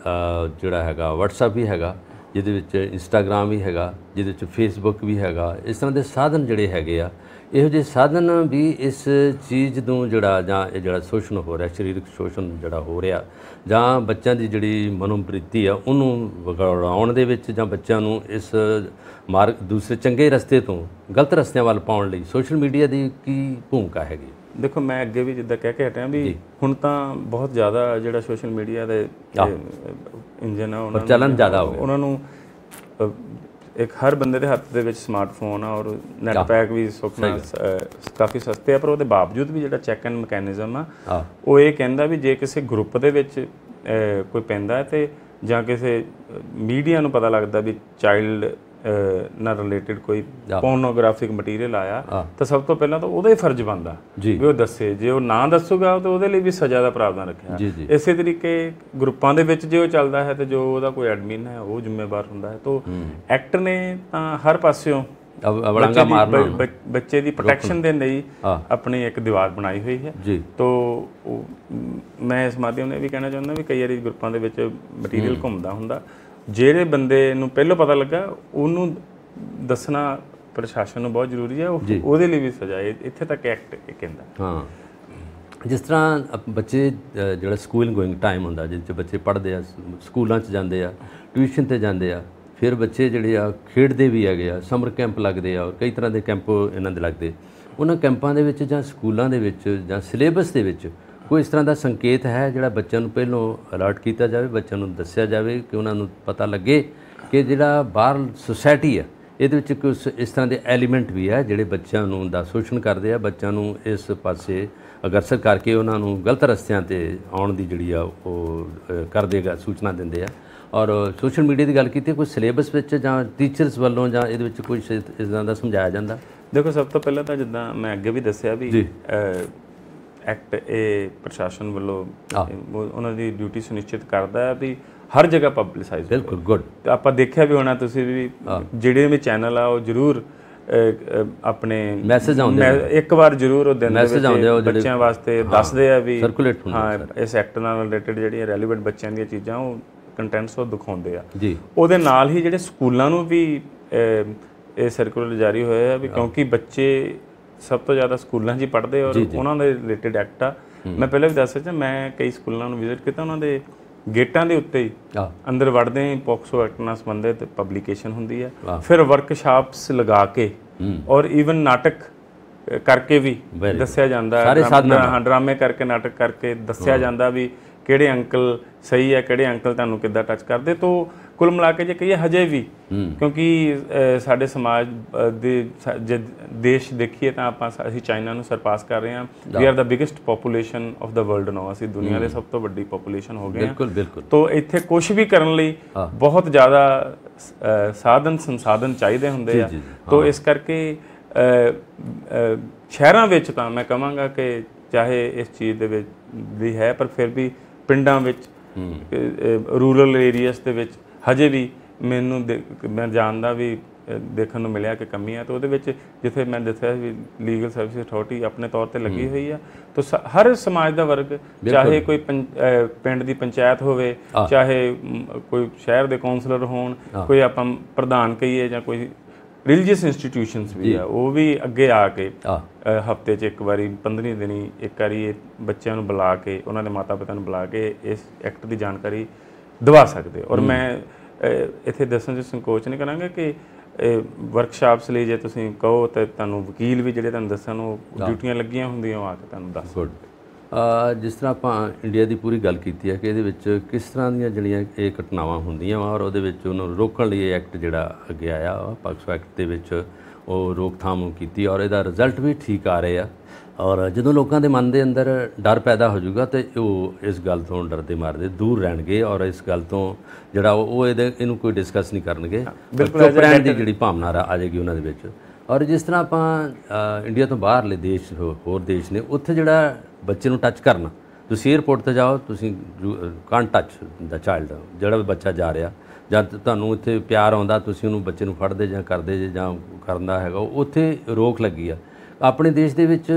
ਜਿਹੜਾ ਹੈਗਾ WhatsApp ਵੀ ਹੈਗਾ, ਜਿਹਦੇ ਵਿੱਚ ਇੰਸਟਾਗ੍ਰਾਮ ਵੀ ਹੈਗਾ, ਜਿਹਦੇ ਵਿੱਚ ਫੇਸਬੁੱਕ ਵੀ ਹੈਗਾ, ਇਸ ਤਰ੍ਹਾਂ ਦੇ ਸਾਧਨ ਜਿਹੜੇ ਹੈਗੇ ਆ ਇਹੋ ਜਿਹੇ ਸਾਧਨ ਵੀ ਇਸ ਚੀਜ਼ ਨੂੰ ਜਿਹੜਾ ਜਾਂ ਇਹ ਜਿਹੜਾ ਸ਼ੋਸ਼ਣ ਹੋ ਰਿਹਾ, ਸਰੀਰਕ ਸ਼ੋਸ਼ਣ ਜਿਹੜਾ ਹੋ ਰਿਹਾ ਜਾਂ ਬੱਚਿਆਂ ਦੀ ਜਿਹੜੀ ਮਨੋਵਿਰਤੀ ਆ ਉਹਨੂੰ ਵਿਗਾੜਾਉਣ ਦੇ ਵਿੱਚ ਜਾਂ ਬੱਚਿਆਂ ਨੂੰ ਇਸ ਮਾਰਗ ਦੂਸਰੇ ਚੰਗੇ ਰਸਤੇ ਤੋਂ ਗਲਤ ਰਸਤਿਆਂ ਵੱਲ ਪਾਉਣ ਲਈ ਸੋਸ਼ਲ ਮੀਡੀਆ ਦੀ ਕੀ ਭੂਮਿਕਾ ਹੈਗੀ? ਦੇਖੋ ਮੈਂ ਅੱਗੇ ਵੀ ਜਿੱਦਾਂ ਕਹਿ ਕੇ ਹਟਿਆ ਵੀ ਹੁਣ ਤਾਂ ਬਹੁਤ ਜ਼ਿਆਦਾ ਜਿਹੜਾ ਸੋਸ਼ਲ ਮੀਡੀਆ ਦੇ ਇੰਜਨ ਆ ਉਹਨਾਂ ਨੂੰ ਚੱਲਣ ਜ਼ਿਆਦਾ ਹੋ ਗਿਆ, ਉਹਨਾਂ ਨੂੰ ਇੱਕ ਹਰ ਬੰਦੇ ਦੇ ਹੱਥ ਦੇ ਵਿੱਚ ਸਮਾਰਟਫੋਨ ਆ ਔਰ ਨੈਟ ਪੈਕ ਵੀ ਕਾਫੀ ਸਸਤੇ ਆ, ਪਰ ਉਹਦੇ ਬਾਵਜੂਦ ਵੀ ਜਿਹੜਾ ਚੈੱਕ ਐਂਡ ਮੈਕੈਨਿਜ਼ਮ ਆ ਉਹ ਇਹ ਕਹਿੰਦਾ ਵੀ ਜੇ ਕਿਸੇ ਗਰੁੱਪ ਦੇ ਵਿੱਚ ਕੋਈ ਪੈਂਦਾ ਹੈ ਤੇ ਜਾਂ ਕਿਸੇ ਮੀਡੀਆ ਨੂੰ ਪਤਾ ਲੱਗਦਾ ਵੀ ਚਾਈਲਡ ਨਾਲ ਰਿਲੇਟਡ ਕੋਈ ਪੋਰਨੋਗ੍ਰਾਫਿਕ ਮਟੀਰੀਅਲ ਆਇਆ ਤਾਂ ਸਭ ਤੋਂ ਪਹਿਲਾਂ ਤਾਂ ਉਹਦਾ ਹੀ ਫਰਜ਼ ਬਣਦਾ ਵੀ ਉਹ ਦੱਸੇ। ਜੇ ਉਹ ਨਾ ਦੱਸੂਗਾ ਤਾਂ ਉਹਦੇ ਲਈ ਵੀ ਸਜ਼ਾ ਦਾ ਪ੍ਰਾਵਧਾਨ ਰੱਖਿਆ। ਇਸੇ ਤਰੀਕੇ ਗਰੁੱਪਾਂ ਦੇ ਵਿੱਚ ਜੇ ਉਹ ਚੱਲਦਾ ਹੈ ਤੇ ਜੋ ਉਹਦਾ ਕੋਈ ਐਡਮਿਨ ਹੈ ਉਹ ਜ਼ਿੰਮੇਵਾਰ ਹੁੰਦਾ ਹੈ। ਤਾਂ ਐਕਟ ਨੇ ਤਾਂ ਹਰ ਪਾਸਿਓਂ ਬੱਚੇ ਦੀ ਪ੍ਰੋਟੈਕਸ਼ਨ ਦੇ ਲਈ ਆਪਣੀ ਇੱਕ ਦੀਵਾਰ ਬਣਾਈ ਹੋਈ ਹੈ। ਤਾਂ ਮੈਂ ਇਸ ਮਾਧਿਅਮ ਨੇ ਵੀ ਕਹਿਣਾ ਚਾਹੁੰਦਾ ਵੀ ਕਈ ਵਾਰੀ ਗਰੁੱਪਾਂ ਦੇ ਵਿੱਚ ਮਟੀਰੀਅਲ ਘੁੰਮਦਾ ਹੁੰਦਾ, ਜਿਹੜੇ ਬੰਦੇ ਨੂੰ ਪਹਿਲਾਂ ਪਤਾ ਲੱਗਾ ਉਹਨੂੰ ਦੱਸਣਾ ਪ੍ਰਸ਼ਾਸਨ ਨੂੰ ਬਹੁਤ ਜ਼ਰੂਰੀ ਹੈ, ਉਹਦੇ ਲਈ ਵੀ ਸਜ਼ਾ ਇੱਥੇ ਤੱਕ ਐਕਟ ਕਹਿੰਦਾ। ਜਿਸ ਤਰ੍ਹਾਂ ਬੱਚੇ ਜਿਹੜਾ ਸਕੂਲਿੰਗ ਗੋਇੰਗ ਟਾਈਮ ਹੁੰਦਾ ਜਿਸ 'ਚ ਬੱਚੇ ਪੜ੍ਹਦੇ ਆ, ਸਕੂਲਾਂ 'ਚ ਜਾਂਦੇ ਆ, ਟਿਊਸ਼ਨ 'ਤੇ ਜਾਂਦੇ ਆ, ਫਿਰ ਬੱਚੇ ਜਿਹੜੇ ਆ ਖੇਡਦੇ ਵੀ ਹੈਗੇ ਆ, ਸਮਰ ਕੈਂਪ ਲੱਗਦੇ ਆ ਔਰ ਕਈ ਤਰ੍ਹਾਂ ਦੇ ਕੈਂਪ ਇਹਨਾਂ ਦੇ ਲੱਗਦੇ। ਉਹਨਾਂ ਕੈਂਪਾਂ ਦੇ ਵਿੱਚ ਜਾਂ ਸਕੂਲਾਂ ਦੇ ਵਿੱਚ ਜਾਂ ਸਿਲੇਬਸ ਦੇ ਵਿੱਚ ਕੋਈ ਇਸ ਤਰ੍ਹਾਂ ਦਾ ਸੰਕੇਤ ਹੈ ਜਿਹੜਾ ਬੱਚਿਆਂ ਨੂੰ ਪਹਿਲੋਂ ਅਲਰਟ ਕੀਤਾ ਜਾਵੇ, ਬੱਚਿਆਂ ਨੂੰ ਦੱਸਿਆ ਜਾਵੇ ਕਿ ਉਹਨਾਂ ਨੂੰ ਪਤਾ ਲੱਗੇ ਕਿ ਜਿਹੜਾ ਬਾਹਰ ਸੁਸਾਇਟੀ ਹੈ ਇਹਦੇ ਵਿੱਚ ਕੁਝ ਇਸ ਤਰ੍ਹਾਂ ਦੇ ਐਲੀਮੈਂਟ ਵੀ ਹੈ ਜਿਹੜੇ ਬੱਚਿਆਂ ਨੂੰ ਦਾ ਸ਼ੋਸ਼ਣ ਕਰਦੇ ਆ, ਬੱਚਿਆਂ ਨੂੰ ਇਸ ਪਾਸੇ ਅਗਰਸਰ ਕਰਕੇ ਉਹਨਾਂ ਨੂੰ ਗਲਤ ਰਸਤਿਆਂ 'ਤੇ ਆਉਣ ਦੀ ਜਿਹੜੀ ਆ ਉਹ ਕਰ ਦੇਗਾ, ਸੂਚਨਾ ਦਿੰਦੇ ਆ। ਔਰ ਸੋਸ਼ਲ ਮੀਡੀਆ ਦੀ ਗੱਲ ਕੀਤੀ, ਕੋਈ ਸਿਲੇਬਸ ਵਿੱਚ ਜਾਂ ਟੀਚਰਸ ਵੱਲੋਂ ਜਾਂ ਇਹਦੇ ਵਿੱਚ ਕੁਝ ਇਸ ਤਰ੍ਹਾਂ ਦਾ ਸਮਝਾਇਆ ਜਾਂਦਾ? ਦੇਖੋ, ਸਭ ਤੋਂ ਪਹਿਲਾਂ ਤਾਂ ਜਿੱਦਾਂ ਮੈਂ ਅੱਗੇ ਵੀ ਦੱਸਿਆ ਵੀ ਐਕਟ ਇਹ ਪ੍ਰਸ਼ਾਸਨ ਵੱਲੋਂ ਉਹਨਾਂ ਦੀ ਡਿਊਟੀ ਸੁਨਿਸ਼ਚਿਤ ਕਰਦਾ ਹੈ ਵੀ ਹਰ ਜਗ੍ਹਾ ਪਬਲਿਸਾਈਜ਼। ਬਿਲਕੁਲ, ਗੁੱਡ। ਆਪਾਂ ਦੇਖਿਆ ਵੀ ਹੋਣਾ ਤੁਸੀਂ ਵੀ ਜਿਹੜੇ ਵੀ ਚੈਨਲ ਆ ਉਹ ਜ਼ਰੂਰ ਆਪਣੇ ਮੈਸੇਜ ਆਉਂਦੇ ਇੱਕ ਵਾਰ ਜ਼ਰੂਰ ਉਹ ਦਿਨ ਦੇ ਵਿੱਚ ਬੱਚਿਆਂ ਵਾਸਤੇ ਦੱਸਦੇ ਆ ਵੀ ਹਾਂ ਇਸ ਐਕਟ ਨਾਲ ਰਿਲੇਟਡ ਜਿਹੜੀਆਂ ਰੈਲੀਵੈਂਟ ਬੱਚਿਆਂ ਦੀਆਂ ਚੀਜ਼ਾਂ ਉਹ ਕੰਟੈਂਟਸ ਉਹ ਦਿਖਾਉਂਦੇ ਆ ਜੀ। ਉਹਦੇ ਨਾਲ ਹੀ ਜਿਹੜੇ ਸਕੂਲਾਂ ਨੂੰ ਵੀ ਇਹ ਸਰਕੂਲਰ ਜਾਰੀ ਹੋਇਆ ਵੀ ਕਿਉਂਕਿ ਬੱਚੇ ਸਭ ਤੋਂ ਜ਼ਿਆਦਾ ਸਕੂਲਾਂ 'ਚ ਹੀ ਪੜ੍ਹਦੇ ਔਰ ਉਹਨਾਂ ਦੇ ਰਿਲੇਟਡ ਐਕਟ ਆ। ਮੈਂ ਪਹਿਲਾਂ ਵੀ ਦੱਸ ਰਿਹਾ, ਮੈਂ ਕਈ ਸਕੂਲਾਂ ਨੂੰ ਵਿਜ਼ਿਟ ਕੀਤਾ, ਉਹਨਾਂ ਦੇ ਗੇਟਾਂ ਦੇ ਉੱਤੇ ਹੀ ਅੰਦਰ ਵੜਦੇ ਹੀ ਪੋਕਸੋ ਐਕਟ ਨਾਲ ਸੰਬੰਧਿਤ ਪਬਲੀਕੇਸ਼ਨ ਹੁੰਦੀ ਹੈ। ਫਿਰ ਵਰਕਸ਼ਾਪਸ ਲਗਾ ਕੇ ਔਰ ਈਵਨ ਨਾਟਕ ਕਰਕੇ ਵੀ ਦੱਸਿਆ ਜਾਂਦਾ, ਡਰਾਮੇ ਕਰਕੇ ਨਾਟਕ ਕਰਕੇ ਦੱਸਿਆ ਜਾਂਦਾ ਵੀ ਕਿਹੜੇ ਅੰਕਲ ਸਹੀ ਹੈ, ਕਿਹੜੇ ਅੰਕਲ ਤੁਹਾਨੂੰ ਕਿੱਦਾਂ ਟੱਚ ਕਰਦੇ। ਤੋਂ ਕੁੱਲ ਮਿਲਾ ਕੇ ਜੇ ਕਹੀਏ ਹਜੇ ਵੀ, ਕਿਉਂਕਿ ਸਾਡੇ ਸਮਾਜ ਦੇ ਜੇ ਦੇਸ਼ ਦੇਖੀਏ ਤਾਂ ਅਸੀਂ ਚਾਈਨਾ ਨੂੰ ਸਰਪਾਸ ਕਰ ਰਹੇ ਹਾਂ। We are the biggest population of the world now, ਅਸੀਂ ਦੁਨੀਆ ਦੇ ਸਭ ਤੋਂ ਵੱਡੀ ਪੋਪੂਲੇਸ਼ਨ ਹੋ ਗਏ ਹਾਂ। ਤੋਂ ਇੱਥੇ ਕੁਛ ਵੀ ਕਰਨ ਲਈ ਬਹੁਤ ਜ਼ਿਆਦਾ ਸਾਧਨ ਸੰਸਾਧਨ ਚਾਹੀਦੇ ਹੁੰਦੇ ਆ। ਤੋਂ ਇਸ ਕਰਕੇ ਸ਼ਹਿਰਾਂ ਵਿੱਚ ਤਾਂ ਮੈਂ ਕਹਾਂਗਾ ਕਿ ਚਾਹੇ ਇਸ ਚੀਜ਼ ਦੇ ਵਿੱਚ ਵੀ ਹੈ, ਪਰ ਫਿਰ ਵੀ ਪਿੰਡਾਂ ਵਿੱਚ ਰੂਰਲ ਏਰੀਆਸ ਦੇ ਵਿੱਚ ਹਜੇ ਵੀ ਮੈਂ ਜਾਣਦਾ ਵੀ ਦੇਖਣ ਨੂੰ ਮਿਲਿਆ ਕਿ ਕਮੀ ਹੈ। ਤਾਂ ਉਹਦੇ ਵਿੱਚ ਜਿੱਥੇ ਮੈਂ ਦੱਸਿਆ ਵੀ ਲੀਗਲ ਸਰਵਿਸ ਅਥਾਰਟੀ ਆਪਣੇ ਤੌਰ 'ਤੇ ਲੱਗੀ ਹੋਈ ਆ, ਤਾਂ ਹਰ ਸਮਾਜ ਦਾ ਵਰਗ, ਚਾਹੇ ਕੋਈ ਪਿੰਡ ਦੀ ਪੰਚਾਇਤ ਹੋਵੇ, ਚਾਹੇ ਕੋਈ ਸ਼ਹਿਰ ਦੇ ਕੌਂਸਲਰ ਹੋਣ, ਕੋਈ ਆਪਾਂ ਪ੍ਰਧਾਨ ਕਹੀਏ ਜਾਂ ਕੋਈ ਰਿਲੀਜੀਅਸ ਇੰਸਟੀਟਿਊਸ਼ਨਸ ਵੀ ਆ, ਉਹ ਵੀ ਅੱਗੇ ਆ ਕੇ ਹਫ਼ਤੇ 'ਚ ਇੱਕ ਵਾਰੀ 15 ਦਿਨੀ ਇੱਕ ਵਾਰੀ ਇਹ ਬੱਚਿਆਂ ਨੂੰ ਬੁਲਾ ਕੇ, ਉਹਨਾਂ ਦੇ ਮਾਤਾ ਪਿਤਾ ਨੂੰ ਬੁਲਾ ਕੇ ਇਸ ਐਕਟ ਦੀ ਜਾਣਕਾਰੀ ਦਵਾ ਸਕਦੇ। ਔਰ ਮੈਂ ਇੱਥੇ ਦੱਸਣ 'ਚ ਸੰਕੋਚ ਨਹੀਂ ਕਰਾਂਗਾ ਕਿ ਵਰਕਸ਼ਾਪਸ ਲਈ ਜੇ ਤੁਸੀਂ ਕਹੋ ਤਾਂ ਤੁਹਾਨੂੰ ਵਕੀਲ ਵੀ ਜਿਹੜੇ ਤੁਹਾਨੂੰ ਦੱਸਣ ਉਹ ਡਿਊਟੀਆਂ ਲੱਗੀਆਂ ਹੁੰਦੀਆਂ, ਉਹ ਆ ਕੇ ਤੁਹਾਨੂੰ ਦੱਸ। ਗੁੱਡ। ਜਿਸ ਤਰ੍ਹਾਂ ਆਪਾਂ ਇੰਡੀਆ ਦੀ ਪੂਰੀ ਗੱਲ ਕੀਤੀ ਹੈ ਕਿ ਇਹਦੇ ਵਿੱਚ ਕਿਸ ਤਰ੍ਹਾਂ ਦੀਆਂ ਜਿਹੜੀਆਂ ਇਹ ਘਟਨਾਵਾਂ ਹੁੰਦੀਆਂ ਵਾ, ਔਰ ਉਹਦੇ ਵਿੱਚ ਉਹਨੂੰ ਰੋਕਣ ਲਈ ਇਹ ਐਕਟ ਜਿਹੜਾ ਅੱਗੇ ਆਇਆ ਪੋਕਸੋ ਐਕਟ ਦੇ ਵਿੱਚ ਉਹ ਰੋਕਥਾਮ ਕੀਤੀ, ਔਰ ਇਹਦਾ ਰਿਜ਼ਲਟ ਵੀ ਠੀਕ ਆ ਰਹੇ ਆ। ਔਰ ਜਦੋਂ ਲੋਕਾਂ ਦੇ ਮਨ ਦੇ ਅੰਦਰ ਡਰ ਪੈਦਾ ਹੋ ਜਾਊਗਾ ਤਾਂ ਉਹ ਇਸ ਗੱਲ ਤੋਂ ਡਰਦੇ ਮਾਰਦੇ ਦੂਰ ਰਹਿਣਗੇ, ਔਰ ਇਸ ਗੱਲ ਤੋਂ ਜਿਹੜਾ ਉਹ ਇਹਨੂੰ ਕੋਈ ਡਿਸਕਸ ਨਹੀਂ ਕਰਨਗੇ। ਚੁੱਪ ਰਹਿਣ ਦੀ ਜਿਹੜੀ ਭਾਵਨਾ ਆ ਜਾਏਗੀ ਉਹਨਾਂ ਦੇ ਵਿੱਚ। ਔਰ ਜਿਸ ਤਰ੍ਹਾਂ ਆਪਾਂ ਇੰਡੀਆ ਤੋਂ ਬਾਹਰਲੇ ਦੇਸ਼ ਹੋਰ ਦੇਸ਼ ਨੇ, ਉੱਥੇ ਜਿਹੜਾ ਬੱਚੇ ਨੂੰ ਟੱਚ ਕਰਨਾ, ਤੁਸੀਂ ਏਅਰਪੋਰਟ 'ਤੇ ਜਾਓ, ਤੁਸੀਂ ਕਾਂਟ ਟੱਚ ਦਾ ਚਾਈਲਡ, ਜਿਹੜਾ ਵੀ ਬੱਚਾ ਜਾ ਰਿਹਾ, ਜਾਂ ਤੁਹਾਨੂੰ ਇੱਥੇ ਪਿਆਰ ਆਉਂਦਾ ਤੁਸੀਂ ਉਹਨੂੰ ਬੱਚੇ ਨੂੰ ਫੜਦੇ ਜਾਂ ਕਰਦੇ ਜੇ ਜਾਂ ਕਰਦਾ ਹੈਗਾ, ਉੱਥੇ ਰੋਕ ਲੱਗੀ ਆ। ਆਪਣੇ ਦੇਸ਼ ਦੇ ਵਿੱਚ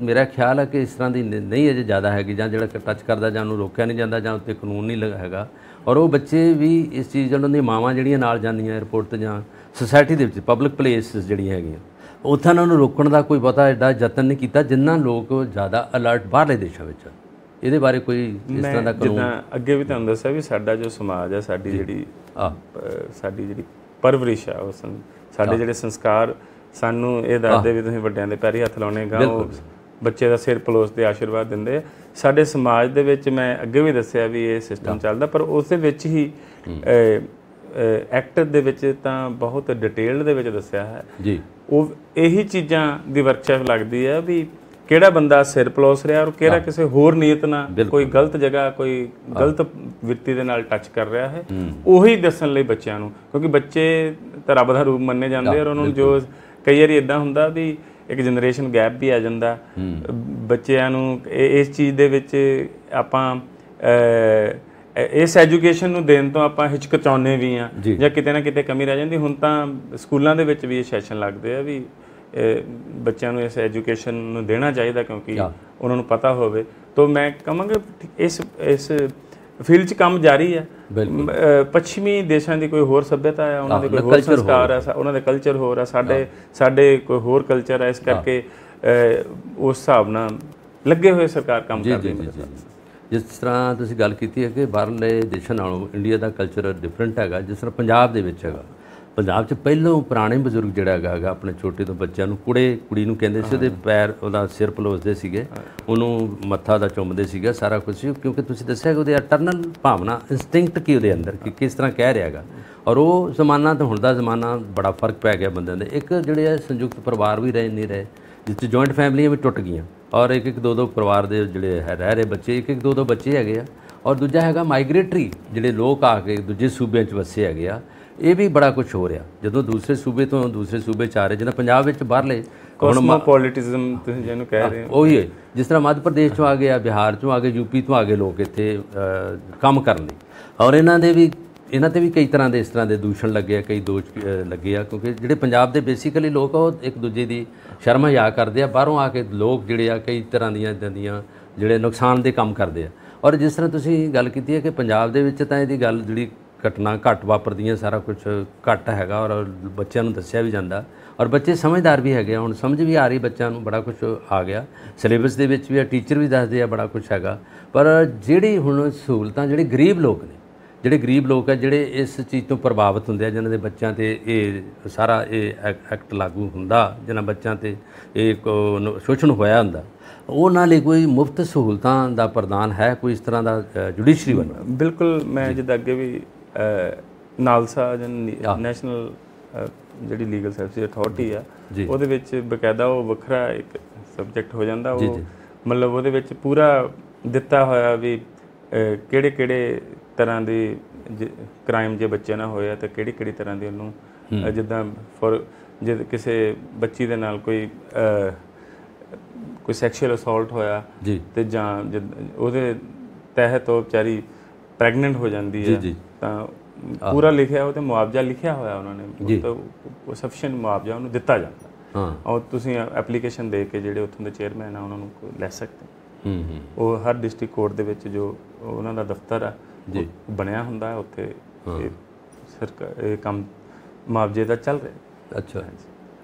ਮੇਰਾ ਖਿਆਲ ਹੈ ਕਿ ਇਸ ਤਰ੍ਹਾਂ ਦੀ ਨਹੀਂ ਅਜੇ ਜ਼ਿਆਦਾ ਹੈਗੀ, ਜਾਂ ਜਿਹੜਾ ਟੱਚ ਕਰਦਾ ਜਾਂ ਉਹਨੂੰ ਰੋਕਿਆ ਨਹੀਂ ਜਾਂਦਾ ਜਾਂ ਉੱਤੇ ਕਾਨੂੰਨ ਨਹੀਂ ਹੈਗਾ। ਔਰ ਉਹ ਬੱਚੇ ਵੀ ਇਸ ਚੀਜ਼ ਉਹਨਾਂ ਦੀਆਂ ਮਾਵਾਂ ਜਿਹੜੀਆਂ ਨਾਲ ਜਾਂਦੀਆਂ ਏਅਰਪੋਰਟ 'ਤੇ ਜਾਂ ਸੁਸਾਇਟੀ ਦੇ ਵਿੱਚ ਪਬਲਿਕ ਪਲੇਸਿਸ ਜਿਹੜੀਆਂ ਹੈਗੀਆਂ, ਉੱਥੇ ਉਹਨਾਂ ਨੂੰ ਰੋਕਣ ਦਾ ਕੋਈ ਬਹੁਤਾ ਐਡਾ ਯਤਨ ਨਹੀਂ ਕੀਤਾ ਜਿੰਨਾ ਲੋਕ ਜ਼ਿਆਦਾ ਅਲਰਟ ਬਾਹਰਲੇ ਦੇਸ਼ਾਂ ਵਿੱਚ। ਇਹਦੇ ਬਾਰੇ ਕੋਈ ਇਸ ਤਰ੍ਹਾਂ ਦਾ ਕਾਨੂੰਨ? ਜਿੱਦਾਂ ਅੱਗੇ ਵੀ ਤੁਹਾਨੂੰ ਦੱਸਿਆ ਵੀ ਸਾਡਾ ਜੋ ਸਮਾਜ ਹੈ, ਸਾਡੀ ਜਿਹੜੀ ਪਰਵਰਿਸ਼ ਆ, ਉਹ ਸਾਡੇ ਜਿਹੜੇ ਸੰਸਕਾਰ ਸਾਨੂੰ ਇਹ ਦੱਸਦੇ ਵੀ ਤੁਸੀਂ ਵੱਡਿਆਂ ਦੇ ਪੈਰੀ ਹੱਥ ਲਾਉਣੇ ਗਾ, ਉਹ ਬੱਚੇ ਦਾ ਸਿਰ ਪਲੋਸਦੇ ਆਸ਼ੀਰਵਾਦ ਦਿੰਦੇ। ਸਾਡੇ ਸਮਾਜ ਦੇ ਵਿੱਚ ਮੈਂ ਅੱਗੇ ਵੀ ਦੱਸਿਆ ਵੀ ਇਹ ਸਿਸਟਮ ਚੱਲਦਾ, ਪਰ ਉਸ ਦੇ ਵਿੱਚ ਹੀ ਐਕਟ ਦੇ ਵਿੱਚ ਤਾਂ ਬਹੁਤ ਡਿਟੇਲਡ ਦੇ ਵਿੱਚ ਦੱਸਿਆ ਹੈ ਜੀ। ਉਹ ਇਹੀ ਚੀਜ਼ਾਂ ਦੀ ਵਰਕਸ਼ਾਪ ਲੱਗਦੀ ਹੈ ਵੀ ਕਿਹੜਾ ਬੰਦਾ ਸਿਰ ਪਲੋਸ ਰਿਹਾ ਔਰ ਕਿਹੜਾ ਕਿਸੇ ਹੋਰ ਨੀਅਤ ਨਾਲ ਕੋਈ ਗਲਤ ਜਗ੍ਹਾ, ਕੋਈ ਗਲਤ ਵਿਅਕਤੀ ਦੇ ਨਾਲ ਟੱਚ ਕਰ ਰਿਹਾ ਹੈ, ਉਹੀ ਦੱਸਣ ਲਈ ਬੱਚਿਆਂ ਨੂੰ। ਕਿਉਂਕਿ ਬੱਚੇ ਤਾਂ ਰੱਬ ਦਾ ਰੂਪ ਮੰਨੇ ਜਾਂਦੇ, ਔਰ ਉਹਨਾਂ ਨੂੰ ਜੋ ਕਈ ਵਾਰੀ ਇੱਦਾਂ ਹੁੰਦਾ ਵੀ ਇੱਕ ਜਨਰੇਸ਼ਨ ਗੈਪ ਵੀ ਆ ਜਾਂਦਾ ਬੱਚਿਆਂ ਨੂੰ ਇਸ ਚੀਜ਼ ਦੇ ਵਿੱਚ। ਆਪਾਂ ਇਸ ਐਜੂਕੇਸ਼ਨ ਨੂੰ ਦੇਣ ਤੋਂ ਆਪਾਂ ਹਿਚਕਚਾਉਂਦੇ ਵੀ ਹਾਂ, ਜਾਂ ਕਿਤੇ ਨਾ ਕਿਤੇ ਕਮੀ ਰਹਿ ਜਾਂਦੀ। ਹੁਣ ਤਾਂ ਸਕੂਲਾਂ ਦੇ ਵਿੱਚ ਵੀ ਇਹ ਸੈਸ਼ਨ ਲੱਗਦੇ ਆ ਵੀ ਬੱਚਿਆਂ ਨੂੰ ਇਸ ਐਜੂਕੇਸ਼ਨ ਨੂੰ ਦੇਣਾ ਚਾਹੀਦਾ, ਕਿਉਂਕਿ ਉਹਨਾਂ ਨੂੰ ਪਤਾ ਹੋਵੇ। ਤਾਂ ਮੈਂ ਕਹਾਂਗਾ ਇਸ ਫੀਲਡ 'ਚ ਕੰਮ ਜਾਰੀ ਹੈ। ਪੱਛਮੀ ਦੇਸ਼ਾਂ ਦੀ ਕੋਈ ਹੋਰ ਸੱਭਿਅਤਾ ਹੈ, ਉਹਨਾਂ ਦੇ ਕੋਈ ਹੋਰ ਸੰਸਕਾਰ ਹੈ, ਉਹਨਾਂ ਦੇ ਕਲਚਰ ਹੋਰ ਹੈ, ਸਾਡੇ ਕੋਈ ਹੋਰ ਕਲਚਰ ਹੈ। ਇਸ ਕਰਕੇ ਉਸ ਹਿਸਾਬ ਨਾਲ ਲੱਗੇ ਹੋਏ ਸਰਕਾਰ ਕੰਮ ਕਰਦੀ ਹੈ। ਜਿਸ ਤਰ੍ਹਾਂ ਤੁਸੀਂ ਗੱਲ ਕੀਤੀ ਹੈ ਕਿ ਬਾਹਰਲੇ ਦੇਸ਼ਾਂ ਨਾਲੋਂ ਇੰਡੀਆ ਦਾ ਕਲਚਰ ਡਿਫਰੈਂਟ ਹੈਗਾ, ਜਿਸ ਤਰ੍ਹਾਂ ਪੰਜਾਬ ਦੇ ਵਿੱਚ ਹੈਗਾ, ਪੰਜਾਬ 'ਚ ਪਹਿਲੋਂ ਪੁਰਾਣੇ ਬਜ਼ੁਰਗ ਜਿਹੜਾ ਹੈਗਾ ਆਪਣੇ ਛੋਟੇ ਤੋਂ ਬੱਚਿਆਂ ਨੂੰ ਕੁੜੀ ਨੂੰ ਕਹਿੰਦੇ ਸੀ, ਉਹਦੇ ਪੈਰ ਉਹਦਾ ਸਿਰ ਪਲੋਸਦੇ ਸੀਗੇ, ਉਹਨੂੰ ਮੱਥਾ ਦਾ ਚੁੰਮਦੇ ਸੀਗਾ, ਸਾਰਾ ਕੁਝ, ਕਿਉਂਕਿ ਤੁਸੀਂ ਦੱਸਿਆ ਕਿ ਉਹਦੇ ਅਟਰਨਲ ਭਾਵਨਾ ਇੰਸਟਿੰਕਟ ਕੀ ਉਹਦੇ ਅੰਦਰ ਕਿ ਕਿਸ ਤਰ੍ਹਾਂ ਕਹਿ ਰਿਹਾ ਹੈਗਾ। ਔਰ ਉਹ ਜ਼ਮਾਨਾ ਤੇ ਹੁਣ ਦਾ ਜ਼ਮਾਨਾ ਬੜਾ ਫਰਕ ਪੈ ਗਿਆ ਬੰਦਿਆਂ ਦੇ। ਇੱਕ ਜਿਹੜੇ ਆ ਸੰਯੁਕਤ ਪਰਿਵਾਰ ਵੀ ਨਹੀਂ ਰਹੇ, ਜਿਸ 'ਚ ਜੁਆਇੰਟ ਫੈਮਲੀਆਂ ਵੀ ਟੁੱਟ ਗਈਆਂ, ਔਰ ਇੱਕ ਦੋ ਪਰਿਵਾਰ ਦੇ ਜਿਹੜੇ ਰਹਿ ਰਹੇ ਬੱਚੇ, ਇੱਕ ਦੋ ਬੱਚੇ ਹੈਗੇ ਆ। ਔਰ ਦੂਜਾ ਹੈਗਾ ਮਾਈਗ੍ਰੇਟਰੀ ਜਿਹੜੇ ਲੋਕ ਆ ਕੇ ਦੂਜੇ ਸੂਬਿਆਂ 'ਚ ਵਸੇ ਹੈਗੇ ਆ। ਇਹ ਵੀ ਬੜਾ ਕੁਝ ਹੋ ਰਿਹਾ ਜਦੋਂ ਦੂਸਰੇ ਸੂਬੇ ਤੋਂ ਦੂਸਰੇ ਸੂਬੇ 'ਚ ਆ ਰਹੇ, ਜਿੱਦਾਂ ਪੰਜਾਬ ਵਿੱਚ ਬਾਹਰਲੇ ਕੋਸਮੋਪੋਲਿਟਿਜ਼ਮ ਤੁਸੀਂ ਜਿਹਨੂੰ ਕਹਿ ਰਹੇ ਹੋ, ਉਹੀ ਹੈ। ਜਿਸ ਤਰ੍ਹਾਂ ਮੱਧ ਪ੍ਰਦੇਸ਼ 'ਚੋਂ ਆ ਗਏ ਆ, ਬਿਹਾਰ 'ਚੋਂ ਆ ਗਏ, ਯੂਪੀ ਤੋਂ ਆ ਗਏ ਲੋਕ ਇੱਥੇ ਕੰਮ ਕਰਨ ਲਈ, ਔਰ ਇਹਨਾਂ ਤੇ ਵੀ ਕਈ ਤਰ੍ਹਾਂ ਦੇ ਇਸ ਤਰ੍ਹਾਂ ਦੇ ਦੂਸ਼ਣ ਲੱਗੇ ਆ, ਕਈ ਦੋਸ਼ ਲੱਗੇ ਆ, ਕਿਉਂਕਿ ਜਿਹੜੇ ਪੰਜਾਬ ਦੇ ਬੇਸਿਕਲੀ ਲੋਕ ਆ ਉਹ ਇੱਕ ਦੂਜੇ ਦੀ ਸ਼ਰਮ ਹਿਆ ਕਰਦੇ ਆ। ਬਾਹਰੋਂ ਆ ਕੇ ਲੋਕ ਜਿਹੜੇ ਆ ਕਈ ਤਰ੍ਹਾਂ ਦੀਆਂ ਇੱਦਾਂ ਦੀਆਂ ਜਿਹੜੇ ਨੁਕਸਾਨ ਦੇ ਕੰਮ ਕਰਦੇ ਆ। ਔਰ ਜਿਸ ਤਰ੍ਹਾਂ ਤੁਸੀਂ ਗੱਲ ਕੀਤੀ ਹੈ ਕਿ ਪੰਜਾਬ ਦੇ ਵਿੱਚ ਤਾਂ ਇਹਦੀ ਗੱਲ ਜਿਹੜੀ ਘਟਨਾ ਘੱਟ ਵਾਪਰਦੀਆਂ, ਸਾਰਾ ਕੁਝ ਘੱਟ ਹੈਗਾ, ਔਰ ਬੱਚਿਆਂ ਨੂੰ ਦੱਸਿਆ ਵੀ ਜਾਂਦਾ, ਔਰ ਬੱਚੇ ਸਮਝਦਾਰ ਵੀ ਹੈਗੇ ਆ। ਹੁਣ ਸਮਝ ਵੀ ਆ ਰਹੀ ਬੱਚਿਆਂ ਨੂੰ, ਬੜਾ ਕੁਝ ਆ ਗਿਆ ਸਿਲੇਬਸ ਦੇ ਵਿੱਚ ਵੀ ਆ, ਟੀਚਰ ਵੀ ਦੱਸਦੇ ਆ, ਬੜਾ ਕੁਝ ਹੈਗਾ। ਪਰ ਜਿਹੜੀ ਹੁਣ ਸਹੂਲਤਾਂ ਜਿਹੜੇ ਗਰੀਬ ਲੋਕ ਆ ਜਿਹੜੇ ਇਸ ਚੀਜ਼ ਤੋਂ ਪ੍ਰਭਾਵਿਤ ਹੁੰਦੇ ਆ, ਜਿਨ੍ਹਾਂ ਦੇ ਬੱਚਿਆਂ 'ਤੇ ਇਹ ਸਾਰਾ ਐਕਟ ਲਾਗੂ ਹੁੰਦਾ, ਜਿਨ੍ਹਾਂ ਬੱਚਿਆਂ 'ਤੇ ਇਹ ਸ਼ੋਸ਼ਣ ਹੋਇਆ ਹੁੰਦਾ, ਉਹਨਾਂ ਲਈ ਕੋਈ ਮੁਫਤ ਸਹੂਲਤਾਂ ਦਾ ਪ੍ਰਦਾਨ ਹੈ, ਕੋਈ ਇਸ ਤਰ੍ਹਾਂ ਦਾ ਜੁਡੀਸ਼ਰੀ ਵੱਲੋਂ? ਬਿਲਕੁਲ। ਮੈਂ ਜਿੱਦਾਂ ਅੱਗੇ ਵੀ ਨਾਲਸਾ ਨੈਸ਼ਨਲ ਜਿਹੜੀ ਲੀਗਲ ਸਰਵਿਸ ਅਥਾਰਟੀ ਆ, ਉਹਦੇ ਵਿੱਚ ਬਕਾਇਦਾ ਉਹ ਵੱਖਰਾ ਇੱਕ ਸਬਜੈਕਟ ਹੋ ਜਾਂਦਾ। ਉਹ ਮਤਲਬ ਉਹਦੇ ਵਿੱਚ ਪੂਰਾ ਦਿੱਤਾ ਹੋਇਆ ਵੀ ਕਿਹੜੇ ਤਰ੍ਹਾਂ ਦੀ ਕ੍ਰਾਈਮ ਜੇ ਬੱਚੇ ਨਾਲ ਹੋਇਆ ਤਾਂ ਕਿਹੜੀ ਤਰ੍ਹਾਂ ਦੀ ਉਹਨੂੰ, ਜਿੱਦਾਂ ਜੇ ਕਿਸੇ ਬੱਚੀ ਦੇ ਨਾਲ ਕੋਈ ਸੈਕਸ਼ੂਅਲ ਅਸੌਲਟ ਹੋਇਆ ਤੇ ਜਾਂ ਉਹਦੇ ਤਹਿਤ ਉਹ ਵਿਚਾਰੀ ਪ੍ਰੈਗਨੈਂਟ ਹੋ ਜਾਂਦੀ ਹੈ ਤਾਂ ਪੂਰਾ ਲਿਖਿਆ, ਉਹ ਤੇ ਮੁਆਵਜ਼ਾ ਲਿਖਿਆ ਹੋਇਆ ਉਹਨਾਂ ਨੇ, ਤਾਂ ਉਹ ਸਫੀਸ਼ੀਐਂਟ ਮੁਆਵਜ਼ਾ ਉਹਨੂੰ ਦਿੱਤਾ ਜਾਂਦਾ। ਔਰ ਤੁਸੀਂ ਐਪਲੀਕੇਸ਼ਨ ਦੇ ਕੇ ਜਿਹੜੇ ਉੱਥੋਂ ਦੇ ਚੇਅਰਮੈਨ ਆ ਉਹਨਾਂ ਨੂੰ ਲੈ ਸਕਦੇ। ਉਹ ਹਰ ਡਿਸਟ੍ਰਿਕਟ ਕੋਰਟ ਦੇ ਵਿੱਚ ਜੋ ਉਹਨਾਂ ਦਾ ਦਫ਼ਤਰ ਆ ਬਣਿਆ ਹੁੰਦਾ ਹੈ, ਉੱਥੇ ਇਹ ਕੰਮ ਮੁਆਵਜ਼ੇ ਦਾ ਚੱਲ ਰਿਹਾ। ਅੱਛਾ।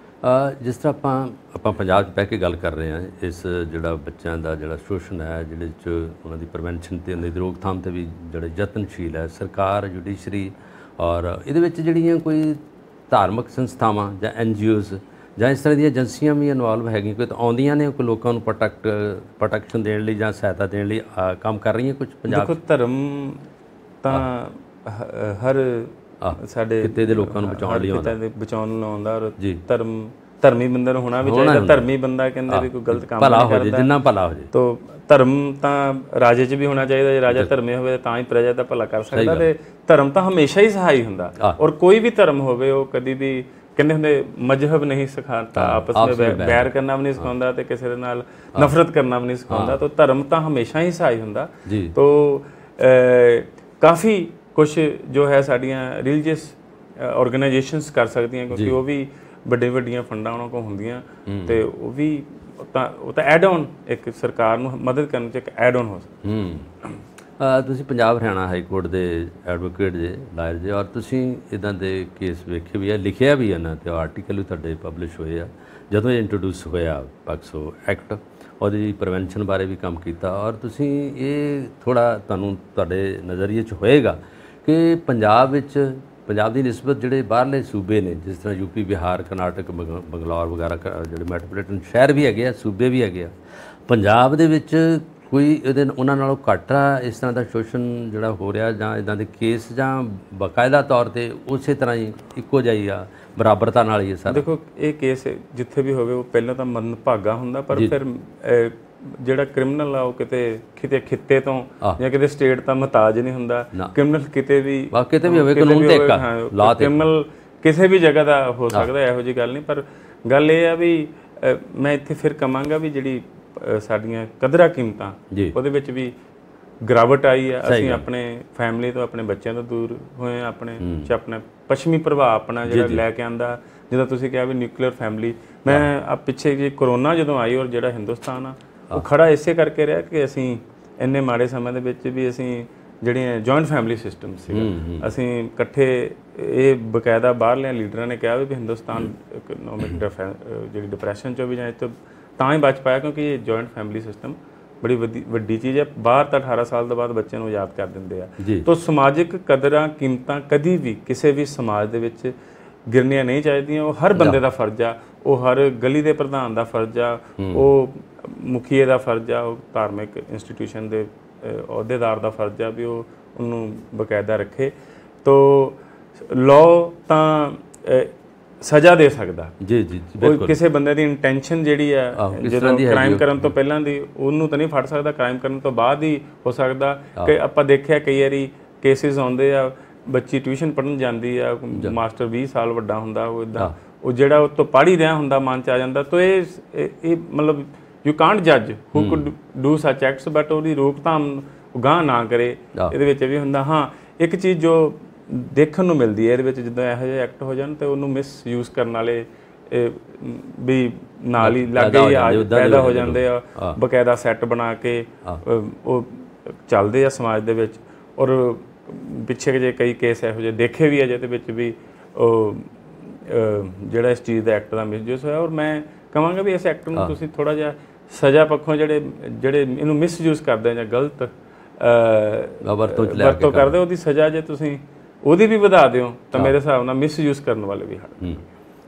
ਜਿਸ ਤਰ੍ਹਾਂ ਆਪਾਂ ਪੰਜਾਬ 'ਚ ਬਹਿ ਕੇ ਗੱਲ ਕਰ ਰਹੇ ਹਾਂ, ਇਸ ਜਿਹੜਾ ਬੱਚਿਆਂ ਦਾ ਜਿਹੜਾ ਸ਼ੋਸ਼ਣ ਹੈ, ਜਿਹਦੇ 'ਚ ਉਹਨਾਂ ਦੀ ਪ੍ਰੀਵੈਂਸ਼ਨ ਅਤੇ ਉਹਨਾਂ ਦੀ ਰੋਕਥਾਮ 'ਤੇ ਵੀ ਜਿਹੜੇ ਯਤਨਸ਼ੀਲ ਹੈ ਸਰਕਾਰ, ਜੁਡੀਸ਼ਰੀ, ਔਰ ਇਹਦੇ ਵਿੱਚ ਜਿਹੜੀਆਂ ਕੋਈ ਧਾਰਮਿਕ ਸੰਸਥਾਵਾਂ ਜਾਂ NGOs ਜਾਂ ਇਸ ਤਰ੍ਹਾਂ ਦੀਆਂ ਏਜੰਸੀਆਂ ਵੀ ਇਨਵੋਲਵ ਹੈਗੀਆਂ, ਕੋਈ ਤਾਂ ਆਉਂਦੀਆਂ ਨੇ ਕੋਈ ਲੋਕਾਂ ਨੂੰ ਪ੍ਰੋਟੈਕਸ਼ਨ ਦੇਣ ਲਈ ਜਾਂ ਸਹਾਇਤਾ ਦੇਣ ਲਈ ਕੰਮ ਕਰ ਰਹੀਆਂ ਕੁਝ ਪੰਜਾਬ? ਦੇਖੋ, ਧਰਮ ਤਾਂ ਹਰ ਸਾਡੇ ਕਿਤੇ ਦੇ ਲੋਕਾਂ ਨੂੰ ਬਚਾਉਣ ਲਈ ਆਉਂਦਾ, ਔਰ ਧਰਮੀ ਬੰਦੇ ਨੂੰ ਹੋਣਾ ਵੀ ਚਾਹੀਦਾ। ਧਰਮੀ ਬੰਦਾ ਕਹਿੰਦੇ ਵੀ ਕੋਈ ਗਲਤ ਕੰਮ ਨਹੀਂ ਕਰਦਾ, ਜਿੰਨਾ ਭਲਾ ਹੋ ਜਾਏ। ਤਾਂ ਧਰਮ ਤਾਂ ਰਾਜੇ 'ਚ ਵੀ ਹੋਣਾ ਚਾਹੀਦਾ, ਜੇ ਰਾਜਾ ਧਰਮੀ ਹੋਵੇ ਤਾਂ ਹੀ ਪ੍ਰਜਾ ਦਾ ਭਲਾ ਕਰ ਸਕਦਾ। ਤੇ ਧਰਮ ਤਾਂ ਹਮੇਸ਼ਾ ਹੀ ਸਹਾਈ ਹੁੰਦਾ, ਔਰ ਕੋਈ ਵੀ ਧਰਮ ਹੋਵੇ ਉਹ ਕਦੀ ਵੀ ਕਹਿੰਦੇ ਹੁੰਦੇ ਮਜ਼ਹਬ ਨਹੀਂ ਸਿਖਾਤਾ, ਆਪਸ ਵਿੱਚ ਬੈਰ ਕਰਨਾ ਵੀ ਨਹੀਂ ਸਿਖਾਉਂਦਾ ਤੇ ਕਿਸੇ ਦੇ ਨਾਲ ਨਫ਼ਰਤ ਕਰਨਾ ਵੀ ਨਹੀਂ ਸਿਖਾਉਂਦਾ। ਤਾਂ ਧਰਮ ਤਾਂ ਹਮੇਸ਼ਾ ਹੀ ਸਹਾਈ ਹੁੰਦਾ। ਤਾਂ ਕਾਫੀ ਕੁਛ ਜੋ ਹੈ ਸਾਡੀਆਂ ਰਿਲੀਜੀਅਸ ਆਰਗੇਨਾਈਜੇਸ਼ਨਸ ਕਰ ਸਕਦੀਆਂ, ਕਿਉਂਕਿ ਉਹ ਵੀ ਵੱਡੀਆਂ ਫੰਡਾਂ ਉਹਨਾਂ ਕੋਲ ਹੁੰਦੀਆਂ, ਤੇ ਉਹ ਤਾਂ ਐਡ ਔਨ ਇੱਕ ਸਰਕਾਰ ਨੂੰ ਮਦਦ ਕਰਨ 'ਚ ਇੱਕ ਐਡ ਔਨ ਹੋ ਸਕਦਾ। ਤੁਸੀਂ ਪੰਜਾਬ ਹਰਿਆਣਾ ਹਾਈ ਕੋਰਟ ਦੇ ਐਡਵੋਕੇਟ ਜੇ, ਲਾਇਰ ਜੇ, ਔਰ ਤੁਸੀਂ ਇੱਦਾਂ ਦੇ ਕੇਸ ਵੇਖੇ ਵੀ ਆ, ਲਿਖਿਆ ਵੀ ਇਹਨਾਂ 'ਤੇ ਆਰਟੀਕਲ ਵੀ ਤੁਹਾਡੇ ਪਬਲਿਸ਼ ਹੋਏ ਆ। ਜਦੋਂ ਇਹ ਇੰਟਰੋਡਿਊਸ ਹੋਇਆ ਪੋਕਸੋ ਐਕਟ, ਉਹਦੀ ਪ੍ਰੀਵੈਂਸ਼ਨ ਬਾਰੇ ਵੀ ਕੰਮ ਕੀਤਾ, ਔਰ ਤੁਸੀਂ ਇਹ ਥੋੜ੍ਹਾ ਤੁਹਾਡੇ ਨਜ਼ਰੀਏ 'ਚ ਹੋਏਗਾ ਕਿ ਪੰਜਾਬ ਦੀ ਨਿਸਬਤ ਜਿਹੜੇ ਬਾਹਰਲੇ ਸੂਬੇ ਨੇ, ਜਿਸ ਤਰ੍ਹਾਂ ਯੂਪੀ, ਬਿਹਾਰ, ਕਰਨਾਟਕ, ਬੰਗਲੌਰ ਵਗੈਰਾ ਜਿਹੜੇ ਮੈਟਰੋਪੋਲੀਟਨ ਸ਼ਹਿਰ ਵੀ ਹੈਗੇ ਆ, ਸੂਬੇ ਵੀ ਹੈਗੇ ਆ, ਪੰਜਾਬ ਦੇ ਵਿੱਚ ਕੋਈ ਉਹਨਾਂ ਨਾਲੋਂ ਘੱਟ ਆ ਇਸ ਤਰ੍ਹਾਂ ਦਾ ਸ਼ੋਸ਼ਣ ਜਿਹੜਾ ਹੋ ਰਿਹਾ, ਜਾਂ ਇੱਦਾਂ ਦੇ ਕੇਸ, ਜਾਂ ਬਾਕਾਇਦਾ ਤੌਰ 'ਤੇ ਉਸੇ ਤਰ੍ਹਾਂ ਹੀ ਇੱਕੋ ਜਿਹਾ ਹੀ ਆ, ਬਰਾਬਰਤਾ ਨਾਲ ਹੀ ਸਾਰਾ? ਦੇਖੋ, ਇਹ ਕੇਸ ਜਿੱਥੇ ਵੀ ਹੋਵੇ ਉਹ ਪਹਿਲਾਂ ਤਾਂ ਮੰਦਭਾਗਾ ਹੁੰਦਾ, ਪਰ ਫਿਰ ਜਿਹੜਾ ਕ੍ਰਿਮੀਨਲ ਆ ਉਹ ਕਿਤੇ ਖਿੱਤੇ ਤੋਂ ਜਾਂ ਕਿਤੇ ਸਟੇਟ ਦਾ ਮੁਹਤਾਜ ਨਹੀਂ ਹੁੰਦਾ। ਕ੍ਰਿਮੀਨਲ ਕਿਤੇ ਵੀ ਹੋਵੇ, ਕਾਨੂੰਨ ਤੇ ਇੱਕ ਲਾ ਤੇ ਕ੍ਰਿਮੀਨਲ ਕਿਸੇ ਵੀ ਜਗ੍ਹਾ ਦਾ ਹੋ ਸਕਦਾ, ਇਹੋ ਜਿਹੀ ਗੱਲ ਨਹੀਂ। ਪਰ ਗੱਲ ਇਹ ਆ ਵੀ ਮੈਂ ਇੱਥੇ ਫਿਰ ਕਹਾਂਗਾ ਵੀ ਜਿਹੜੀ ਸਾਡੀਆਂ ਕਦਰਾਂ ਕੀਮਤਾਂ ਉਹਦੇ ਵਿੱਚ ਵੀ ਗਿਰਾਵਟ ਆਈ ਆ। ਅਸੀਂ ਆਪਣੇ ਫੈਮਿਲੀ ਤੋਂ, ਆਪਣੇ ਬੱਚਿਆਂ ਤੋਂ ਦੂਰ ਹੋਏ, ਆਪਣੇ ਪੱਛਮੀ ਪ੍ਰਭਾਵ ਆਪਣਾ ਜਿਹੜਾ ਲੈ ਕੇ ਆਂਦਾ। ਜਿੱਦਾਂ ਤੁਸੀਂ ਕਿਹਾ ਵੀ ਨਿਊਕਲੀਅਰ ਫੈਮਿਲੀ, ਮੈਂ ਪਿੱਛੇ ਜੇ ਕਰੋਨਾ ਜਦੋਂ ਆਈ, ਔਰ ਜਿਹੜਾ ਹਿੰਦੁਸਤਾਨ ਆ ਉਹ ਖੜਾ ਇਸੇ ਕਰਕੇ ਰਿਹਾ ਕਿ ਅਸੀਂ ਇੰਨੇ ਮਾੜੇ ਸਮੇਂ ਦੇ ਵਿੱਚ ਵੀ ਅਸੀਂ ਜਿਹੜੀਆਂ ਜੁਆਇੰਟ ਫੈਮਿਲੀ ਸਿਸਟਮ ਸੀਗਾ, ਅਸੀਂ ਇਕੱਠੇ, ਇਹ ਬਕਾਇਦਾ ਬਾਹਰਲਿਆਂ ਲੀਡਰਾਂ ਨੇ ਕਿਹਾ ਵੀ ਹਿੰਦੁਸਤਾਨ ਇਕਨੋਮਿਕ ਜਿਹੜੀ ਡਿਪਰੈਸ਼ਨ 'ਚੋਂ ਵੀ ਜਾਂ ਇੱਥੋਂ ਤਾਂ ਹੀ ਬਚ ਪਾਇਆ ਕਿਉਂਕਿ ਇਹ ਜੁਆਇੰਟ ਫੈਮਿਲੀ ਸਿਸਟਮ ਬੜੀ ਵੱਡੀ ਚੀਜ਼ ਹੈ। ਬਾਹਰ ਤਾਂ 18 ਸਾਲ ਤੋਂ ਬਾਅਦ ਬੱਚਿਆਂ ਨੂੰ ਯਾਦ ਕਰ ਦਿੰਦੇ ਆ। ਤਾਂ ਸਮਾਜਿਕ ਕਦਰਾਂ ਕੀਮਤਾਂ ਕਦੀ ਵੀ ਕਿਸੇ ਵੀ ਸਮਾਜ ਦੇ ਵਿੱਚ ਗਿਰਨੀਆਂ ਨਹੀਂ ਚਾਹੀਦੀਆਂ। ਉਹ ਹਰ ਬੰਦੇ ਦਾ ਫਰਜ਼ ਆ, ਉਹ ਹਰ ਗਲੀ ਦੇ ਪ੍ਰਧਾਨ ਦਾ ਫਰਜ਼ ਆ, ਉਹ ਮੁਖੀਏ ਦਾ ਫਰਜ਼ ਆ, ਉਹ ਧਾਰਮਿਕ ਇੰਸਟੀਟਿਊਸ਼ਨ ਦੇ ਅਹੁਦੇਦਾਰ ਦਾ ਫਰਜ਼ ਆ ਵੀ ਉਹ ਉਹਨੂੰ ਬਕਾਇਦਾ ਰੱਖੇ। ਤੋ ਲਾਅ ਤਾਂ ਸਜ਼ਾ ਦੇ ਸਕਦਾ ਜੀ ਜੀ ਬਿਲਕੁਲ। ਕਿਸੇ ਬੰਦੇ ਦੀ ਇੰਟੈਂਸ਼ਨ ਜਿਹੜੀ ਆ ਜਦੋਂ ਕ੍ਰਾਈਮ ਕਰਨ ਤੋਂ ਪਹਿਲਾਂ ਦੀ, ਉਹਨੂੰ ਤਾਂ ਨਹੀਂ ਫੜ ਸਕਦਾ, ਕ੍ਰਾਈਮ ਕਰਨ ਤੋਂ ਬਾਅਦ ਹੀ ਹੋ ਸਕਦਾ। ਕਿ ਆਪਾਂ ਦੇਖਿਆ ਕਈ ਵਾਰੀ ਕੇਸਿਸ ਆਉਂਦੇ ਆ, ਬੱਚੀ ਟਿਊਸ਼ਨ ਪੜ੍ਹਨ ਜਾਂਦੀ ਆ, ਮਾਸਟਰ 20 ਸਾਲ ਵੱਡਾ ਹੁੰਦਾ, ਉਹ ਇੱਦਾਂ ਉਹ ਜਿਹੜਾ ਉਹ ਤੋਂ ਪੜ੍ਹ ਹੀ ਰਿਹਾ ਹੁੰਦਾ ਮਨ 'ਚ ਆ ਜਾਂਦਾ। ਤਾਂ ਇਹ ਮਤਲਬ ਯੂ ਕਾਂਟ ਜੱਜ ਹੂ ਕੁਡ ਡੂ ਸੱਚ ਐਕਟਸ, ਬਟ ਉਹਦੀ ਰੋਕਥਾਮ ਗਾਂਹ ਨਾ ਕਰੇ। ਇਹਦੇ ਵਿੱਚ ਵੀ ਹੁੰਦਾ। ਹਾਂ, ਇੱਕ ਚੀਜ਼ ਜੋ ਦੇਖਣ ਨੂੰ ਮਿਲਦੀ ਹੈ ਇਹਦੇ ਵਿੱਚ, ਜਦੋਂ ਇਹੋ ਜਿਹੇ ਐਕਟ ਹੋ ਜਾਣ ਤਾਂ ਉਹਨੂੰ ਮਿਸਯੂਜ਼ ਕਰਨ ਵਾਲੇ ਵੀ ਨਾਲ ਹੀ ਲਾਗੇ ਪੈਦਾ ਹੋ ਜਾਂਦੇ ਆ, ਬਕਾਇਦਾ ਸੈੱਟ ਬਣਾ ਕੇ ਉਹ ਚੱਲਦੇ ਆ ਸਮਾਜ ਦੇ ਵਿੱਚ। ਔਰ ਪਿੱਛੇ ਜੇ ਕਈ ਕੇਸ ਇਹੋ ਜਿਹੇ ਦੇਖੇ ਵੀ ਆ ਜਿਹਦੇ ਵਿੱਚ ਵੀ ਉਹ ਜਿਹੜਾ ਇਸ ਚੀਜ਼ ਦਾ ਐਕਟ ਦਾ ਮਿਸਯੂਜ਼ ਹੋਇਆ। ਔਰ ਮੈਂ ਕਹਾਂਗਾ ਵੀ ਇਸ ਐਕਟ ਨੂੰ ਤੁਸੀਂ ਥੋੜ੍ਹਾ ਜਿਹਾ ਸਜ਼ਾ ਪੱਖੋਂ ਜਿਹੜੇ ਇਹਨੂੰ ਮਿਸਯੂਜ਼ ਕਰਦੇ ਜਾਂ ਗਲਤ ਵਰਤੋਂ ਕਰਦੇ, ਉਹਦੀ ਸਜ਼ਾ ਜੇ ਤੁਸੀਂ ਉਹਦੀ ਵੀ ਵਧਾ ਦਿਓ ਤਾਂ ਮੇਰੇ ਹਿਸਾਬ ਨਾਲ ਮਿਸਯੂਜ਼ ਕਰਨ ਵਾਲੇ ਵੀ ਹਨ।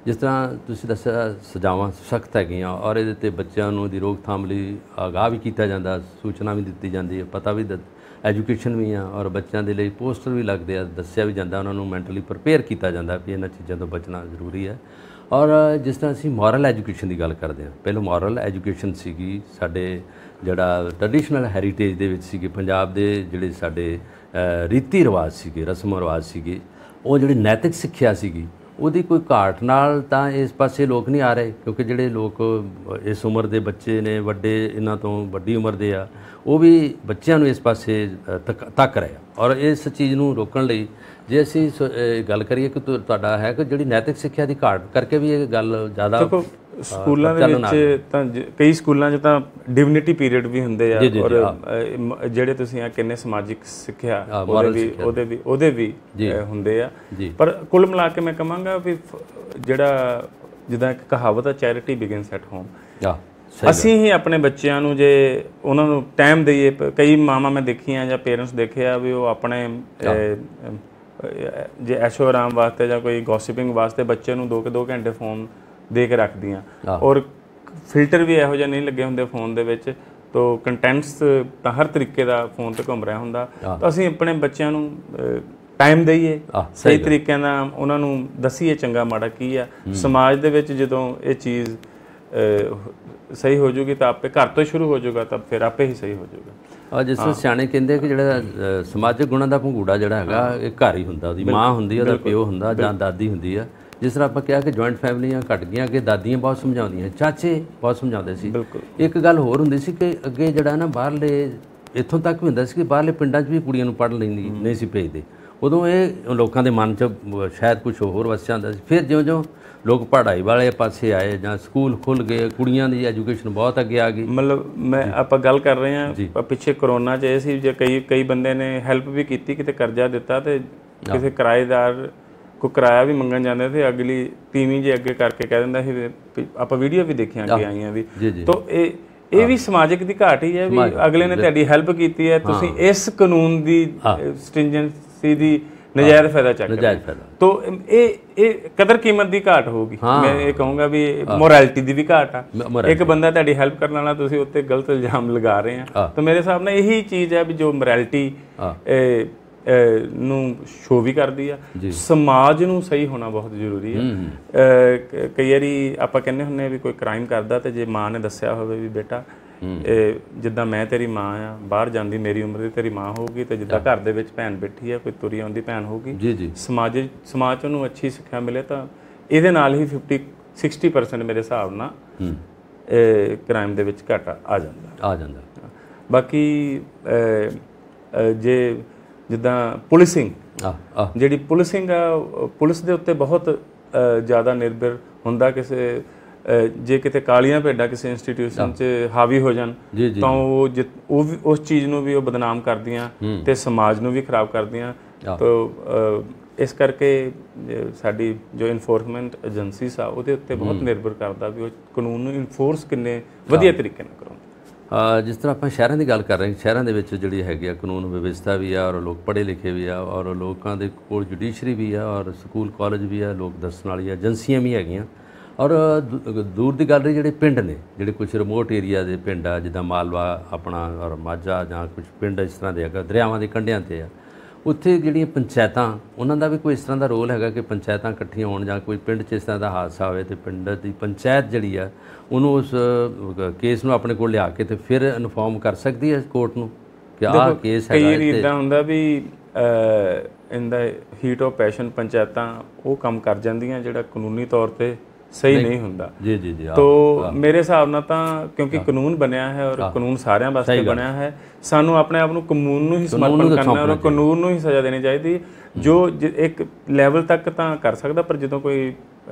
ਜਿਸ ਤਰ੍ਹਾਂ ਤੁਸੀਂ ਦੱਸਿਆ ਸਜ਼ਾਵਾਂ ਸਖਤ ਹੈਗੀਆਂ, ਔਰ ਇਹਦੇ 'ਤੇ ਬੱਚਿਆਂ ਨੂੰ ਦੀ ਰੋਕਥਾਮ ਲਈ ਆਗਾਹ ਵੀ ਕੀਤਾ ਜਾਂਦਾ, ਸੂਚਨਾ ਵੀ ਦਿੱਤੀ ਜਾਂਦੀ ਹੈ, ਪਤਾ ਵੀ ਐਜੂਕੇਸ਼ਨ ਵੀ ਆ, ਔਰ ਬੱਚਿਆਂ ਦੇ ਲਈ ਪੋਸਟਰ ਵੀ ਲੱਗਦੇ ਆ, ਦੱਸਿਆ ਵੀ ਜਾਂਦਾ, ਉਹਨਾਂ ਨੂੰ ਮੈਂਟਲੀ ਪ੍ਰਪੇਅਰ ਕੀਤਾ ਜਾਂਦਾ ਵੀ ਇਹਨਾਂ ਚੀਜ਼ਾਂ ਤੋਂ ਬਚਣਾ ਜ਼ਰੂਰੀ ਹੈ। ਔਰ ਜਿਸ ਤਰ੍ਹਾਂ ਅਸੀਂ ਮੋਰਲ ਐਜੂਕੇਸ਼ਨ ਦੀ ਗੱਲ ਕਰਦੇ ਹਾਂ, ਪਹਿਲਾਂ ਮੋਰਲ ਐਜੂਕੇਸ਼ਨ ਸੀਗੀ ਸਾਡੇ ਜਿਹੜਾ ਟ੍ਰੈਡੀਸ਼ਨਲ ਹੈਰੀਟੇਜ ਦੇ ਵਿੱਚ ਸੀਗੇ, ਪੰਜਾਬ ਦੇ ਜਿਹੜੇ ਸਾਡੇ ਰੀਤੀ ਰਿਵਾਜ ਸੀਗੇ, ਰਸਮ ਰਿਵਾਜ ਸੀਗੇ, ਉਹ ਜਿਹੜੀ ਨੈਤਿਕ ਸਿੱਖਿਆ ਸੀਗੀ, ਉਹਦੀ ਕੋਈ ਘਾਟ ਨਾਲ ਤਾਂ ਇਸ ਪਾਸੇ ਲੋਕ ਨਹੀਂ ਆ ਰਹੇ। ਕਿਉਂਕਿ ਜਿਹੜੇ ਲੋਕ ਇਸ ਉਮਰ ਦੇ ਬੱਚੇ ਨੇ, ਵੱਡੇ ਇਹਨਾਂ ਤੋਂ ਵੱਡੀ ਉਮਰ ਦੇ ਆ, ਉਹ ਵੀ ਬੱਚਿਆਂ ਨੂੰ ਇਸ ਪਾਸੇ ਤੱਕ ਰਹੇ। ਔਰ ਇਸ ਚੀਜ਼ ਨੂੰ ਰੋਕਣ ਲਈ ਜੇ ਅਸੀਂ ਗੱਲ ਕਰੀਏ ਕਿ ਤੁਹਾਡਾ ਹੈ ਕਿ ਜਿਹੜੀ ਨੈਤਿਕ ਸਿੱਖਿਆ ਦੀ ਘਾਟ ਕਰਕੇ ਵੀ ਇਹ ਗੱਲ ਜ਼ਿਆਦਾ ਸਕੂਲਾਂ ਦੇ ਵਿੱਚ ਤਾਂ ਕਈ ਸਕੂਲਾਂ 'ਚ ਤਾਂ ਡਿਵਨਿਟੀ ਪੀਰੀਅਡ ਵੀ ਹੁੰਦੇ ਆ, ਔਰ ਜਿਹੜੇ ਤੁਸੀਂ ਆ ਕਿੰਨੇ ਸਮਾਜਿਕ ਸਿੱਖਿਆ ਉਹਦੇ ਵੀ ਹੁੰਦੇ ਆ। ਪਰ ਕੁੱਲ ਮਿਲਾ ਕੇ ਮੈਂ ਕਹਾਂਗਾ ਵੀ ਜਿਹੜਾ ਜਿੱਦਾਂ ਇੱਕ ਕਹਾਵਤ ਆ, ਚੈਰਿਟੀ ਬਿਗਿਨਸ ਐਟ ਹੋਮ। ਅਸੀਂ ਹੀ ਆਪਣੇ ਬੱਚਿਆਂ ਨੂੰ ਜੇ ਉਹਨਾਂ ਨੂੰ ਟਾਈਮ ਦੇਈਏ, ਕਈ ਮਾਵਾਂ ਮੈਂ ਦੇਖੀਆਂ ਜਾਂ ਪੇਰੈਂਟਸ ਦੇਖੇ ਆ ਵੀ ਉਹ ਆਪਣੇ ਜੇ ਐਸ਼ੋ ਆਰਾਮ ਵਾਸਤੇ ਜਾਂ ਕੋਈ ਗੌਸਿਪਿੰਗ ਵਾਸਤੇ ਬੱਚੇ ਨੂੰ 2 ਘੰਟੇ ਫੋਨ ਦੇ ਕੇ ਰੱਖਦੀਆਂ, ਔਰ ਫਿਲਟਰ ਵੀ ਇਹੋ ਜਿਹੇ ਨਹੀਂ ਲੱਗੇ ਹੁੰਦੇ ਫੋਨ ਦੇ ਵਿੱਚ, ਤੋ ਕੰਟੈਂਟਸ ਤਾਂ ਹਰ ਤਰੀਕੇ ਦਾ ਫੋਨ 'ਤੇ ਘੁੰਮ ਰਿਹਾ ਹੁੰਦਾ। ਤਾਂ ਅਸੀਂ ਆਪਣੇ ਬੱਚਿਆਂ ਨੂੰ ਟਾਈਮ ਦੇਈਏ, ਸਹੀ ਤਰੀਕੇ ਨਾਲ ਉਹਨਾਂ ਨੂੰ ਦੱਸੀਏ ਚੰਗਾ ਮਾੜਾ ਕੀ ਆ। ਸਮਾਜ ਦੇ ਵਿੱਚ ਜਦੋਂ ਇਹ ਚੀਜ਼ ਸਹੀ ਹੋ ਜੂਗੀ ਤਾਂ ਆਪੇ ਘਰ ਤੋਂ ਸ਼ੁਰੂ ਹੋ ਜਾਊਗਾ, ਤਾਂ ਫਿਰ ਆਪੇ ਹੀ ਸਹੀ ਹੋ ਜਾਊਗਾ। ਜਿਸ ਤਰ੍ਹਾਂ ਸਿਆਣੇ ਕਹਿੰਦੇ ਕਿ ਜਿਹੜਾ ਸਮਾਜਿਕ ਗੁਣਾਂ ਦਾ ਭੰਗੂੜਾ ਜਿਹੜਾ ਹੈਗਾ ਇਹ ਘਰ ਹੀ ਹੁੰਦਾ, ਉਹਦੀ ਮਾਂ ਹੁੰਦੀ ਆ, ਉਹਦਾ ਪਿਓ ਹੁੰਦਾ ਜਾਂ ਦਾਦੀ ਹੁੰਦੀ ਆ। ਜਿਸ ਤਰ੍ਹਾਂ ਆਪਾਂ ਕਿਹਾ ਕਿ ਜੁਆਇੰਟ ਫੈਮਲੀਆਂ ਘੱਟ ਗਈਆਂ, ਅੱਗੇ ਦਾਦੀਆਂ ਬਹੁਤ ਸਮਝਾਉਂਦੀਆਂ, ਚਾਚੇ ਬਹੁਤ ਸਮਝਾਉਂਦੇ ਸੀ। ਇੱਕ ਗੱਲ ਹੋਰ ਹੁੰਦੀ ਸੀ ਕਿ ਅੱਗੇ ਜਿਹੜਾ ਨਾ ਬਾਹਰਲੇ ਇੱਥੋਂ ਤੱਕ ਵੀ ਹੁੰਦਾ ਸੀ ਕਿ ਬਾਹਰਲੇ ਪਿੰਡਾਂ 'ਚ ਵੀ ਕੁੜੀਆਂ ਨੂੰ ਪੜ੍ਹਨ ਲਈ ਨਹੀਂ ਸੀ ਭੇਜਦੇ। ਉਦੋਂ ਇਹ ਲੋਕਾਂ ਦੇ ਮਨ 'ਚ ਸ਼ਾਇਦ ਕੁਝ ਹੋਰ ਵਸਿਆ ਹੁੰਦਾ ਸੀ। ਫਿਰ ਜਿਉਂ-ਜਿਉਂ ਲੋਕ ਪੜ੍ਹਾਈ ਵਾਲੇ ਪਾਸੇ ਆਏ ਜਾਂ ਸਕੂਲ ਖੁੱਲ੍ਹ ਗਏ, ਕੁੜੀਆਂ ਦੀ ਐਜੂਕੇਸ਼ਨ ਬਹੁਤ ਅੱਗੇ ਆ ਗਈ। ਮਤਲਬ ਆਪਾਂ ਗੱਲ ਕਰ ਰਹੇ ਹਾਂ ਪਿੱਛੇ ਕਰੋਨਾ 'ਚ ਇਹ ਸੀ ਜੇ ਕਈ ਬੰਦੇ ਨੇ ਹੈਲਪ ਵੀ ਕੀਤੀ, ਕਿਤੇ ਕਰਜ਼ਾ ਦਿੱਤਾ ਤੇ ਕਿਸੇ ਕਿਰਾਏਦਾਰ ਕੋਈ ਕਿਰਾਇਆ ਵੀ ਮੰਗਣ ਜਾਂਦੇ ਤੇ ਅਗਲੀ ਤੀਵੀਂ ਜੇ ਅੱਗੇ ਕਰਕੇ ਕਹਿ ਦਿੰਦਾ ਸੀ। ਆਪਾਂ ਵੀਡੀਓ ਵੀ ਦੇਖੀਆਂ ਅੱਗੇ ਆਈਆਂ ਵੀ। ਤਾਂ ਇਹ ਵੀ ਸਮਾਜਿਕ ਦੀ ਘਾਟ ਹੀ ਹੈ ਵੀ ਅਗਲੇ ਨੇ ਤੁਹਾਡੀ ਹੈਲਪ ਕੀਤੀ ਹੈ, ਤੁਸੀਂ ਇਸ ਕਾਨੂੰਨ ਦੀ ਸਟ੍ਰਿੰਜੈਂਸੀ ਦੀ ਨਜਾਇਜ਼ ਫਾਇਦਾ ਚੱਕ ਰਹੇ ਹੋ। ਤਾਂ ਇਹ ਕਦਰ ਕੀਮਤ ਦੀ ਘਾਟ ਹੋਊਗੀ। ਮੈਂ ਇਹ ਕਹੂੰਗਾ ਵੀ ਮੋਰੈਲਿਟੀ ਦੀ ਵੀ ਘਾਟ ਆ। ਇੱਕ ਬੰਦਾ ਤੁਹਾਡੀ ਹੈਲਪ ਕਰਨ ਵਾਲਾ, ਤੁਸੀਂ ਉੱਤੇ ਗਲਤ ਇਲਜ਼ਾਮ ਲਗਾ ਰਹੇ ਆ। ਤਾਂ ਮੇਰੇ ਹਿਸਾਬ ਨਾਲ ਇਹੀ ਚੀਜ਼ ਹੈ ਵੀ ਜੋ ਮੋਰੈਲਿਟੀ ਨੂੰ ਸ਼ੋ ਵੀ ਕਰਦੀ ਆ। ਸਮਾਜ ਨੂੰ ਸਹੀ ਹੋਣਾ ਬਹੁਤ ਜ਼ਰੂਰੀ ਹੈ। ਕਈ ਵਾਰੀ ਆਪਾਂ ਕਹਿੰਦੇ ਹੁੰਦੇ ਵੀ ਕੋਈ ਕ੍ਰਾਈਮ ਕਰਦਾ ਤੇ ਜੇ ਮਾਂ ਨੇ ਦੱਸਿਆ ਹੋਵੇ ਵੀ ਬੇਟਾ ਜਿੱਦਾਂ ਮੈਂ ਤੇਰੀ ਮਾਂ ਆ, ਬਾਹਰ ਜਾਂਦੀ ਮੇਰੀ ਉਮਰ ਦੀ ਤੇਰੀ ਮਾਂ ਹੋਊਗੀ, ਤੇ ਜਿੱਦਾਂ ਘਰ ਦੇ ਵਿੱਚ ਭੈਣ ਬੈਠੀ ਆ, ਕੋਈ ਤੁਰੀ ਆਉਂਦੀ ਭੈਣ ਹੋਊਗੀ, ਸਮਾਜ ਨੂੰ ਅੱਛੀ ਸਿੱਖਿਆ ਮਿਲੇ ਤਾਂ ਇਹਦੇ ਨਾਲ ਹੀ 50-60% ਮੇਰੇ ਹਿਸਾਬ ਨਾਲ ਕ੍ਰਾਈਮ ਦੇ ਵਿੱਚ ਘਾਟਾ ਆ ਜਾਂਦਾ। ਬਾਕੀ ਜੇ ਜਿੱਦਾਂ ਪੁਲਿਸਿੰਗ, ਜਿਹੜੀ ਪੁਲਿਸਿੰਗ ਆ, ਪੁਲਿਸ ਦੇ ਉੱਤੇ ਬਹੁਤ ਜ਼ਿਆਦਾ ਨਿਰਭਰ ਹੁੰਦਾ। ਕਿਸੇ ਜੇ ਕਿਤੇ ਕਾਲੀਆਂ ਭੇਡਾਂ ਕਿਸੇ ਇੰਸਟੀਟਿਊਸ਼ਨ 'ਚ ਹਾਵੀ ਹੋ ਜਾਣ ਤਾਂ ਉਹ ਵੀ ਉਸ ਚੀਜ਼ ਨੂੰ ਵੀ ਉਹ ਬਦਨਾਮ ਕਰਦੀਆਂ ਤੇ ਸਮਾਜ ਨੂੰ ਵੀ ਖਰਾਬ ਕਰਦੀਆਂ। ਤਾਂ ਇਸ ਕਰਕੇ ਸਾਡੀ ਜੋ ਇਨਫੋਰਸਮੈਂਟ ਏਜੰਸੀਜ਼ ਆ ਉਹਦੇ ਉੱਤੇ ਬਹੁਤ ਨਿਰਭਰ ਕਰਦਾ ਵੀ ਉਹ ਕਾਨੂੰਨ ਨੂੰ ਇਨਫੋਰਸ ਕਿੰਨੇ ਵਧੀਆ ਤਰੀਕੇ ਨਾਲ ਕਰਾਉਣ। ਜਿਸ ਤਰ੍ਹਾਂ ਆਪਾਂ ਸ਼ਹਿਰਾਂ ਦੀ ਗੱਲ ਕਰ ਰਹੇ ਹਾਂ, ਸ਼ਹਿਰਾਂ ਦੇ ਵਿੱਚ ਜਿਹੜੀ ਹੈਗੀ ਆ ਕਾਨੂੰਨ ਵਿਵਸਥਾ ਵੀ ਆ, ਔਰ ਲੋਕ ਪੜ੍ਹੇ ਲਿਖੇ ਵੀ ਆ, ਔਰ ਲੋਕਾਂ ਦੇ ਕੋਲ ਜੁਡੀਸ਼ਰੀ ਵੀ ਆ, ਔਰ ਸਕੂਲ ਕਾਲਜ ਵੀ ਆ, ਲੋਕ ਦੱਸਣ ਵਾਲੀ ਏਜੰਸੀਆਂ ਵੀ ਹੈਗੀਆਂ। ਔਰ ਦੂਰ ਦੀ ਗੱਲ ਰਹੀ ਜਿਹੜੇ ਪਿੰਡ ਨੇ, ਜਿਹੜੇ ਕੁਝ ਰਿਮੋਟ ਏਰੀਆ ਦੇ ਪਿੰਡ ਆ, ਜਿੱਦਾਂ ਮਾਲਵਾ ਆਪਣਾ ਔਰ ਮਾਝਾ, ਜਾਂ ਕੁਝ ਪਿੰਡ ਇਸ ਤਰ੍ਹਾਂ ਦੇ ਹੈਗਾ ਦਰਿਆਵਾਂ ਦੇ ਕੰਢਿਆਂ 'ਤੇ ਆ, ਉੱਥੇ ਜਿਹੜੀਆਂ ਪੰਚਾਇਤਾਂ, ਉਹਨਾਂ ਦਾ ਵੀ ਕੋਈ ਇਸ ਤਰ੍ਹਾਂ ਦਾ ਰੋਲ ਹੈਗਾ ਕਿ ਪੰਚਾਇਤਾਂ ਇਕੱਠੀਆਂ ਹੋਣ, ਜਾਂ ਕੋਈ ਪਿੰਡ 'ਚ ਇਸ ਤਰ੍ਹਾਂ ਦਾ ਹਾਦਸਾ ਹੋਵੇ ਤੇ ਪਿੰਡ ਦੀ ਪੰਚਾਇਤ ਜਿਹੜੀ ਆ ਉਹਨੂੰ ਉਸ ਕੇਸ ਨੂੰ ਆਪਣੇ ਕੋਲ ਲਿਆ ਕੇ ਤੇ ਫਿਰ ਇਨਫੋਰਮ ਕਰ ਸਕਦੀ ਹੈ ਕੋਰਟ ਨੂੰ ਕਿ ਆਹ ਕੇਸ ਹੈਗਾ। ਕਈ ਵਾਰੀ ਇੱਦਾਂ ਹੁੰਦਾ ਵੀ ਇਨ ਦਾ ਹੀਟ ਆਫ ਪੈਸ਼ਨ ਪੰਚਾਇਤਾਂ ਉਹ ਕੰਮ ਕਰ ਜਾਂਦੀਆਂ ਜਿਹੜਾ ਕਾਨੂੰਨੀ ਤੌਰ ਤੇ ਸਹੀ ਨਹੀਂ ਹੁੰਦਾ। ਜੀ ਜੀ ਜੀ। ਤੋ ਮੇਰੇ ਹਿਸਾਬ ਨਾਲ ਤਾਂ ਕਿਉਂਕਿ ਕਾਨੂੰਨ ਬਣਿਆ ਹੈ ਔਰ ਕਾਨੂੰਨ ਸਾਰਿਆਂ ਵਾਸਤੇ ਬਣਿਆ ਹੈ, ਸਾਨੂੰ ਆਪਣੇ ਆਪ ਨੂੰ ਕਾਨੂੰਨ ਨੂੰ ਹੀ ਸਮਰਪਣ ਕਰਨਾ ਔਰ ਕਾਨੂੰਨ ਨੂੰ ਹੀ ਸਜ਼ਾ ਦੇਣੀ ਚਾਹੀਦੀ, ਜੋ ਇੱਕ ਲੈਵਲ ਤੱਕ ਤਾਂ ਕਰ ਸਕਦਾ, ਪਰ ਜਦੋਂ ਕੋਈ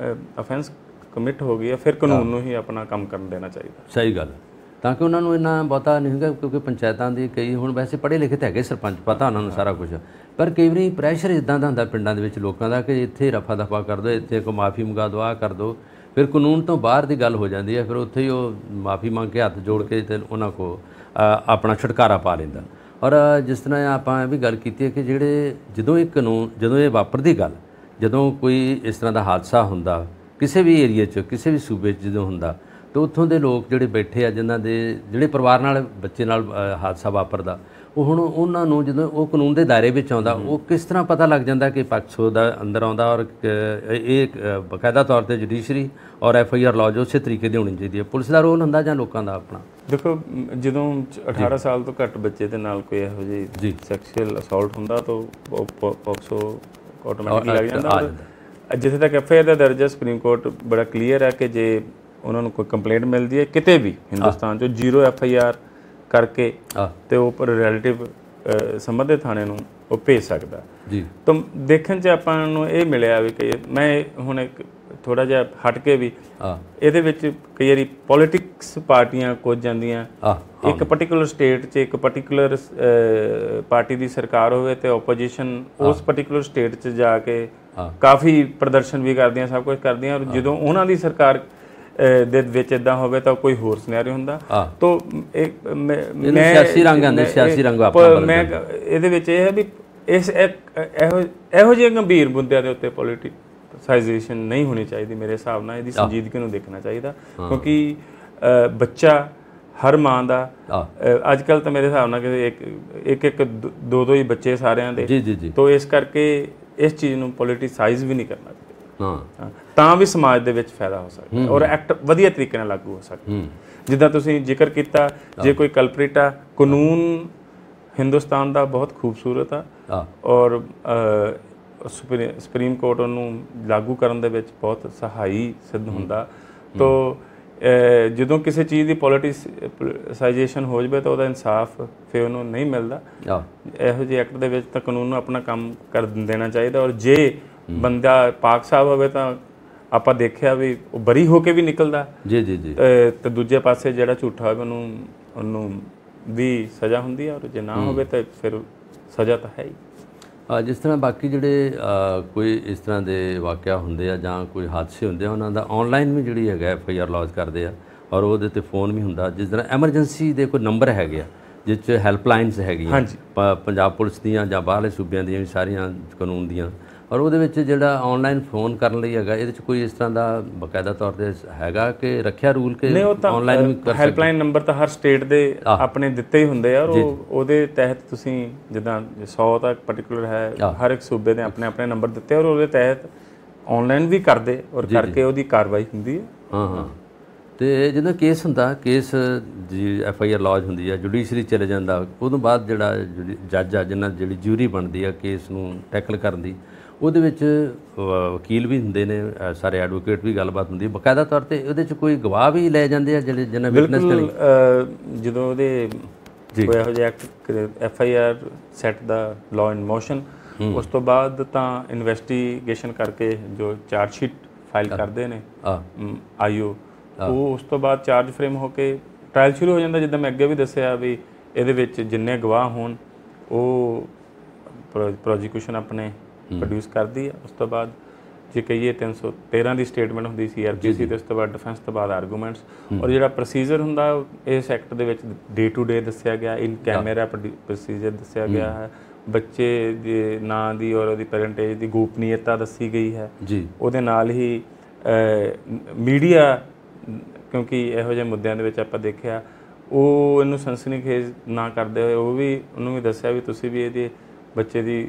ਅਫੈਂਸ ਕਮਿਟ ਹੋ ਗਈ ਹੈ ਫਿਰ ਕਾਨੂੰਨ ਨੂੰ ਹੀ ਆਪਣਾ ਕੰਮ ਕਰਨ ਦੇਣਾ ਚਾਹੀਦਾ। ਸਹੀ ਗੱਲ, ਤਾਂ ਕਿ ਉਹਨਾਂ ਨੂੰ ਇੰਨਾ ਬਹੁਤਾ ਨਹੀਂ ਹੁੰਦਾ, ਕਿਉਂਕਿ ਪੰਚਾਇਤਾਂ ਦੀ ਕਈ ਹੁਣ ਵੈਸੇ ਪੜ੍ਹੇ ਲਿਖੇ ਤਾਂ ਹੈਗੇ ਸਰਪੰਚ, ਪਤਾ ਉਹਨਾਂ ਨੂੰ ਸਾਰਾ ਕੁਝ, ਪਰ ਕਈ ਵਾਰੀ ਪ੍ਰੈਸ਼ਰ ਇੱਦਾਂ ਦਾ ਹੁੰਦਾ ਪਿੰਡਾਂ ਦੇ ਵਿੱਚ ਲੋਕਾਂ ਦਾ ਕਿ ਇੱਥੇ ਰਫਾ ਦਫਾ ਕਰ ਦਿਓ, ਇੱਥੇ ਕੋਈ ਮਾਫੀ ਮੰਗਾ ਦਿਓ, ਆਹ ਕਰ ਦਿਓ, ਫਿਰ ਕਾਨੂੰਨ ਤੋਂ ਬਾਹਰ ਦੀ ਗੱਲ ਹੋ ਜਾਂਦੀ ਹੈ, ਫਿਰ ਉੱਥੇ ਹੀ ਉਹ ਮਾਫੀ ਮੰਗ ਕੇ ਹੱਥ ਜੋੜ ਕੇ ਤੇ ਉਹਨਾਂ ਕੋਲ ਆਪਣਾ ਛੁਟਕਾਰਾ ਪਾ ਲੈਂਦਾ। ਔਰ ਜਿਸ ਤਰ੍ਹਾਂ ਆਪਾਂ ਇਹ ਵੀ ਗੱਲ ਕੀਤੀ ਹੈ ਕਿ ਜਿਹੜੇ ਜਦੋਂ ਇਹ ਕਾਨੂੰਨ, ਜਦੋਂ ਇਹ ਵਾਪਰਦੀ ਗੱਲ, ਜਦੋਂ ਕੋਈ ਇਸ ਤਰ੍ਹਾਂ ਦਾ ਹਾਦਸਾ ਹੁੰਦਾ ਕਿਸੇ ਵੀ ਏਰੀਏ 'ਚ, ਕਿਸੇ ਵੀ ਸੂਬੇ 'ਚ ਜਦੋਂ ਹੁੰਦਾ, ਤਾਂ ਉੱਥੋਂ ਦੇ ਲੋਕ ਜਿਹੜੇ ਬੈਠੇ ਆ, ਜਿਨ੍ਹਾਂ ਦੇ ਜਿਹੜੇ ਪਰਿਵਾਰ ਨਾਲ ਬੱਚੇ ਨਾਲ ਹਾਦਸਾ ਵਾਪਰਦਾ, ਉਹ ਹੁਣ ਉਹਨਾਂ ਨੂੰ ਜਦੋਂ ਉਹ ਕਾਨੂੰਨ ਦੇ ਦਾਇਰੇ ਵਿੱਚ ਆਉਂਦਾ, ਉਹ ਕਿਸ ਤਰ੍ਹਾਂ ਪਤਾ ਲੱਗ ਜਾਂਦਾ ਕਿ ਪਕਸੋ ਦਾ ਅੰਦਰ ਆਉਂਦਾ, ਔਰ ਇਹ ਬਾਕਾਇਦਾ ਤੌਰ ਤੇ ਜੁਡੀਸ਼ਰੀ ਔਰ FIR ਲਾਅ ਜੋ ਉਸੇ ਤਰੀਕੇ ਦੀ ਹੋਣੀ ਚਾਹੀਦੀ ਹੈ। ਪੁਲਿਸ ਦਾ ਰੋਲ ਹੁੰਦਾ ਜਾਂ ਲੋਕਾਂ ਦਾ ਆਪਣਾ? ਦੇਖੋ, ਜਦੋਂ 18 ਸਾਲ ਤੋਂ ਘੱਟ ਬੱਚੇ ਦੇ ਨਾਲ ਕੋਈ ਇਹੋ ਜਿਹੀ ਸੈਕਸ਼ੂਅਲ ਅਸੌਲਟ ਹੁੰਦਾ ਤਾਂ ਪੋਕਸੋ ਆਟੋਮੈਟਿਕਲੀ ਲੱਗ ਜਾਂਦਾ। ਜਿੱਥੇ ਤੱਕ FIR ਦਾ ਦਰਜਾ ਸੁਪਰੀਮ ਕੋਰਟ ਬੜਾ ਕਲੀਅਰ ਹੈ ਕਿ ਜੇ ਉਹਨਾਂ ਨੂੰ ਕੋਈ ਕੰਪਲੇਂਟ ਮਿਲਦੀ ਹੈ ਕਿਤੇ ਵੀ ਹਿੰਦੁਸਤਾਨ 'ਚੋਂ, 0 FIR ਕਰਕੇ ਤੇ ਉਹ ਪਰ ਰਿਲੇਟਿਵ ਸੰਬੰਧਿਤ ਥਾਣੇ ਨੂੰ ਉਹ ਭੇਜ ਸਕਦਾ ਜੀ। ਤਾਂ ਦੇਖਣ 'ਚ ਆਪਾਂ ਨੂੰ ਇਹ ਮਿਲਿਆ ਵੀ ਕਿ ਮੈਂ ਹੁਣ ਇੱਕ ਥੋੜਾ ਜਿਹਾ ਹਟ ਕੇ ਵੀ ਇਹਦੇ ਵਿੱਚ ਕਈ ਵਾਰੀ ਪੋਲੀਟਿਕਸ ਪਾਰਟੀਆਂ ਕੁਝ ਜਾਂਦੀਆਂ, ਇੱਕ ਪਾਰਟੀਕੂਲਰ ਸਟੇਟ 'ਚ ਇੱਕ ਪਾਰਟੀਕੂਲਰ ਪਾਰਟੀ ਦੀ ਸਰਕਾਰ ਹੋਵੇ ਤੇ ਓਪੋਜੀਸ਼ਨ ਉਸ ਪਾਰਟੀਕੂਲਰ ਸਟੇਟ 'ਚ ਜਾ ਕੇ ਕਾਫੀ ਪ੍ਰਦਰਸ਼ਨ ਵੀ ਕਰਦੀਆਂ, ਸਭ ਕੁਝ ਕਰਦੀਆਂ, ਔਰ ਜਦੋਂ ਉਹਨਾਂ ਦੀ ਸਰਕਾਰ ਦੇ ਵਿੱਚ ਇਦਾਂ ਹੋਵੇ ਤਾਂ ਕੋਈ ਹੋਰ ਸਿਨੈਰੀਓ ਹੁੰਦਾ। ਤਾਂ ਸਿਆਸੀ ਰੰਗ ਆਉਂਦੇ, ਸਿਆਸੀ ਰੰਗ ਮੈਂ ਇਹਦੇ ਵਿੱਚ ਇਹ ਹੈ ਵੀ ਇਸ ਇਹੋ ਜਿਹੇ ਗੰਭੀਰ ਮੁੱਦਿਆਂ ਦੇ ਉੱਤੇ ਪੋਲੀਟਿਸਾਈਜੇਸ਼ਨ ਨਹੀਂ ਹੋਣੀ ਚਾਹੀਦੀ। ਮੇਰੇ ਹਿਸਾਬ ਨਾਲ ਇਹਦੀ ਸੰਜੀਦਗੀ ਨੂੰ ਦੇਖਣਾ ਚਾਹੀਦਾ, ਕਿਉਂਕਿ ਬੱਚਾ ਹਰ ਮਾਂ ਦਾ ਅੱਜ ਕੱਲ੍ਹ ਤਾਂ ਮੇਰੇ ਹਿਸਾਬ ਨਾਲ ਕਿ ਇੱਕ ਦੋ ਹੀ ਬੱਚੇ ਸਾਰਿਆਂ ਦੇ, ਤਾਂ ਇਸ ਕਰਕੇ ਇਸ ਚੀਜ਼ ਨੂੰ ਪੋਲੀਟੀਸਾਈਜ਼ ਵੀ ਨਹੀਂ ਕਰਨਾ ਚਾਹੀਦਾ, ਤਾਂ ਵੀ ਸਮਾਜ ਦੇ ਵਿੱਚ ਫਾਇਦਾ ਹੋ ਸਕਦਾ ਔਰ ਐਕਟ ਵਧੀਆ ਤਰੀਕੇ ਨਾਲ ਲਾਗੂ ਹੋ ਸਕਦਾ। ਜਿੱਦਾਂ ਤੁਸੀਂ ਜ਼ਿਕਰ ਕੀਤਾ, ਜੇ ਕੋਈ ਕਲਪ੍ਰਿਟ ਆ, ਕਾਨੂੰਨ ਹਿੰਦੁਸਤਾਨ ਦਾ ਬਹੁਤ ਖੂਬਸੂਰਤ ਆ ਔਰ ਸੁਪਰੀਮ ਕੋਰਟ ਉਹਨੂੰ ਲਾਗੂ ਕਰਨ ਦੇ ਵਿੱਚ ਬਹੁਤ ਸਹਾਈ ਸਿੱਧ ਹੁੰਦਾ। ਤਾਂ ਜਦੋਂ ਕਿਸੇ ਚੀਜ਼ ਦੀ ਪੋਲੀਟੀਸਾਈਜੇਸ਼ਨ ਹੋ ਜਾਵੇ ਤਾਂ ਉਹਦਾ ਇਨਸਾਫ ਫਿਰ ਉਹਨੂੰ ਨਹੀਂ ਮਿਲਦਾ। ਇਹੋ ਜਿਹੇ ਐਕਟ ਦੇ ਵਿੱਚ ਤਾਂ ਕਾਨੂੰਨ ਨੂੰ ਆਪਣਾ ਕੰਮ ਕਰ ਦੇਣਾ ਚਾਹੀਦਾ, ਔਰ ਜੇ ਬੰਦਾ ਪਾਕ ਸਾਹਿਬ ਹੋਵੇ ਤਾਂ ਆਪਾਂ ਦੇਖਿਆ ਵੀ ਉਹ ਬਰੀ ਹੋ ਕੇ ਵੀ ਨਿਕਲਦਾ ਜੀ ਜੀ ਜੀ, ਤੇ ਦੂਜੇ ਪਾਸੇ ਜਿਹੜਾ ਝੂਠਾ ਹੋਵੇ ਉਹਨੂੰ ਵੀ ਸਜ਼ਾ ਹੁੰਦੀ ਹੈ, ਔਰ ਜੇ ਨਾ ਹੋਵੇ ਤਾਂ ਫਿਰ ਸਜ਼ਾ ਤਾਂ ਹੈ ਹੀ। ਜਿਸ ਤਰ੍ਹਾਂ ਬਾਕੀ ਜਿਹੜੇ ਕੋਈ ਇਸ ਤਰ੍ਹਾਂ ਦੇ ਵਾਕਿਆ ਹੁੰਦੇ ਆ ਜਾਂ ਕੋਈ ਹਾਦਸੇ ਹੁੰਦੇ ਆ, ਉਹਨਾਂ ਦਾ ਆਨਲਾਈਨ ਵੀ ਜਿਹੜੀ ਹੈਗਾ FIR ਲੌਜ ਕਰਦੇ ਆ, ਔਰ ਉਹਦੇ 'ਤੇ ਫੋਨ ਵੀ ਹੁੰਦਾ। ਜਿਸ ਤਰ੍ਹਾਂ ਐਮਰਜੈਂਸੀ ਦੇ ਕੋਈ ਨੰਬਰ ਹੈਗੇ ਆ ਜਿਸ 'ਚ ਹੈਲਪਲਾਈਨਸ ਹੈਗੀਆਂ ਪੰਜਾਬ ਪੁਲਿਸ ਦੀਆਂ ਜਾਂ ਬਾਹਰਲੇ ਸੂਬਿਆਂ ਦੀਆਂ ਵੀ ਸਾਰੀਆਂ ਕਾਨੂੰਨ ਦੀਆਂ, ਔਰ ਉਹਦੇ ਵਿੱਚ ਜਿਹੜਾ ਆਨਲਾਈਨ ਫੋਨ ਕਰਨ ਲਈ ਹੈਗਾ, ਇਹਦੇ 'ਚ ਕੋਈ ਇਸ ਤਰ੍ਹਾਂ ਦਾ ਬਾਕਾਇਦਾ ਤੌਰ 'ਤੇ ਹੈਗਾ ਕਿ ਰੱਖਿਆ ਰੂਲ ਕਿ ਆਨਲਾਈਨ ਵੀ ਕਰ? ਹੈਲਪਲਾਈਨ ਨੰਬਰ ਤਾਂ ਹਰ ਸਟੇਟ ਦੇ ਆਪਣੇ ਦਿੱਤੇ ਹੀ ਹੁੰਦੇ ਆ, ਔਰ ਉਹਦੇ ਤਹਿਤ ਤੁਸੀਂ ਜਿੱਦਾਂ 100 ਤੱਕ ਪਾਰਟੀਕੂਲਰ ਹੈ, ਹਰ ਇੱਕ ਸੂਬੇ ਦੇ ਆਪਣੇ ਆਪਣੇ ਨੰਬਰ ਦਿੱਤੇ, ਔਰ ਉਹਦੇ ਤਹਿਤ ਆਨਲਾਈਨ ਵੀ ਕਰਦੇ ਔਰ ਕਰਕੇ ਉਹਦੀ ਕਾਰਵਾਈ ਹੁੰਦੀ ਹੈ। ਹਾਂ, ਤੇ ਜਦੋਂ ਕੇਸ ਹੁੰਦਾ, ਕੇਸ ਜੀ FIR ਲੌਜ ਹੁੰਦੀ ਹੈ, ਜੁਡੀਸ਼ਰੀ ਚਲੇ ਜਾਂਦਾ, ਉਦੋਂ ਬਾਅਦ ਜਿਹੜਾ ਜੱਜ ਆ, ਜਿਹਨਾਂ ਜਿਹੜੀ ਜਿਊਰੀ ਬਣਦੀ ਆ ਕੇਸ ਨੂੰ ਟੈਕਲ ਕਰਨ ਦੀ, ਉਹਦੇ ਵਿੱਚ ਵਕੀਲ ਵੀ ਹੁੰਦੇ ਨੇ, ਸਾਰੇ ਐਡਵੋਕੇਟ ਵੀ ਗੱਲਬਾਤ ਹੁੰਦੀ ਹੈ ਬਾਕਾਇਦਾ ਤੌਰ 'ਤੇ। ਉਹਦੇ 'ਚ ਕੋਈ ਗਵਾਹ ਵੀ ਲੈ ਜਾਂਦੇ ਆ ਜਿਹੜੇ ਜਿਹਨਾਂ ਵਿਟਨੈਸ ਕਰੀ? ਜਦੋਂ ਉਹਦੇ ਕੋਈ ਇਹੋ ਜਿਹਾ FIR ਸੈਟ ਦਾ ਲਾਅ ਇਨ ਮੋਸ਼ਨ, ਉਸ ਤੋਂ ਬਾਅਦ ਤਾਂ ਇਨਵੈਸਟੀਗੇਸ਼ਨ ਕਰਕੇ ਜੋ ਚਾਰਜ ਸ਼ੀਟ ਫਾਈਲ ਕਰਦੇ ਨੇ IO, ਉਹ ਉਸ ਤੋਂ ਬਾਅਦ ਚਾਰਜ ਫਰੇਮ ਹੋ ਕੇ ਟ੍ਰਾਇਲ ਸ਼ੁਰੂ ਹੋ ਜਾਂਦਾ। ਜਿੱਦਾਂ ਮੈਂ ਅੱਗੇ ਵੀ ਦੱਸਿਆ ਵੀ ਇਹਦੇ ਵਿੱਚ ਜਿੰਨੇ ਗਵਾਹ ਹੋਣ ਉਹ ਪ੍ਰੋਸੀਕਿਊਸ਼ਨ ਆਪਣੇ ਪ੍ਰੋਡਿਊਸ ਕਰਦੀ ਹੈ। ਉਸ ਤੋਂ ਬਾਅਦ ਜੇ ਕਹੀਏ 313 ਦੀ ਸਟੇਟਮੈਂਟ ਹੁੰਦੀ CRPC ਤੇ ਉਸ ਤੋਂ ਬਾਅਦ ਡਿਫੈਂਸ ਤੋਂ ਬਾਅਦ ਆਰਗੂਮੈਂਟਸ ਔਰ ਜਿਹੜਾ ਪ੍ਰੋਸੀਜਰ ਹੁੰਦਾ ਇਸ ਐਕਟ ਦੇ ਵਿੱਚ ਡੇ ਟੂ ਡੇ ਦੱਸਿਆ ਗਿਆ ਇਨ ਕੈਮਰਾ ਪ੍ਰੋਸੀਜਰ ਦੱਸਿਆ ਗਿਆ ਹੈ ਬੱਚੇ ਦੇ ਨਾਂ ਦੀ ਔਰ ਉਹਦੀ ਪੈਰੈਂਟੇਜ ਦੀ ਗੋਪਨੀਯਤਾ ਦੱਸੀ ਗਈ ਹੈ ਜੀ ਉਹਦੇ ਨਾਲ ਹੀ ਮੀਡੀਆ ਕਿਉਂਕਿ ਇਹੋ ਜਿਹੇ ਮੁੱਦਿਆਂ ਦੇ ਵਿੱਚ ਆਪਾਂ ਦੇਖਿਆ ਉਹ ਇਹਨੂੰ ਸਨਸਨੀਖੇਜ਼ ਨਾ ਕਰਦੇ ਹੋਏ ਉਹ ਵੀ ਉਹਨੂੰ ਵੀ ਦੱਸਿਆ ਵੀ ਤੁਸੀਂ ਵੀ ਇਹਦੇ ਬੱਚੇ ਦੀ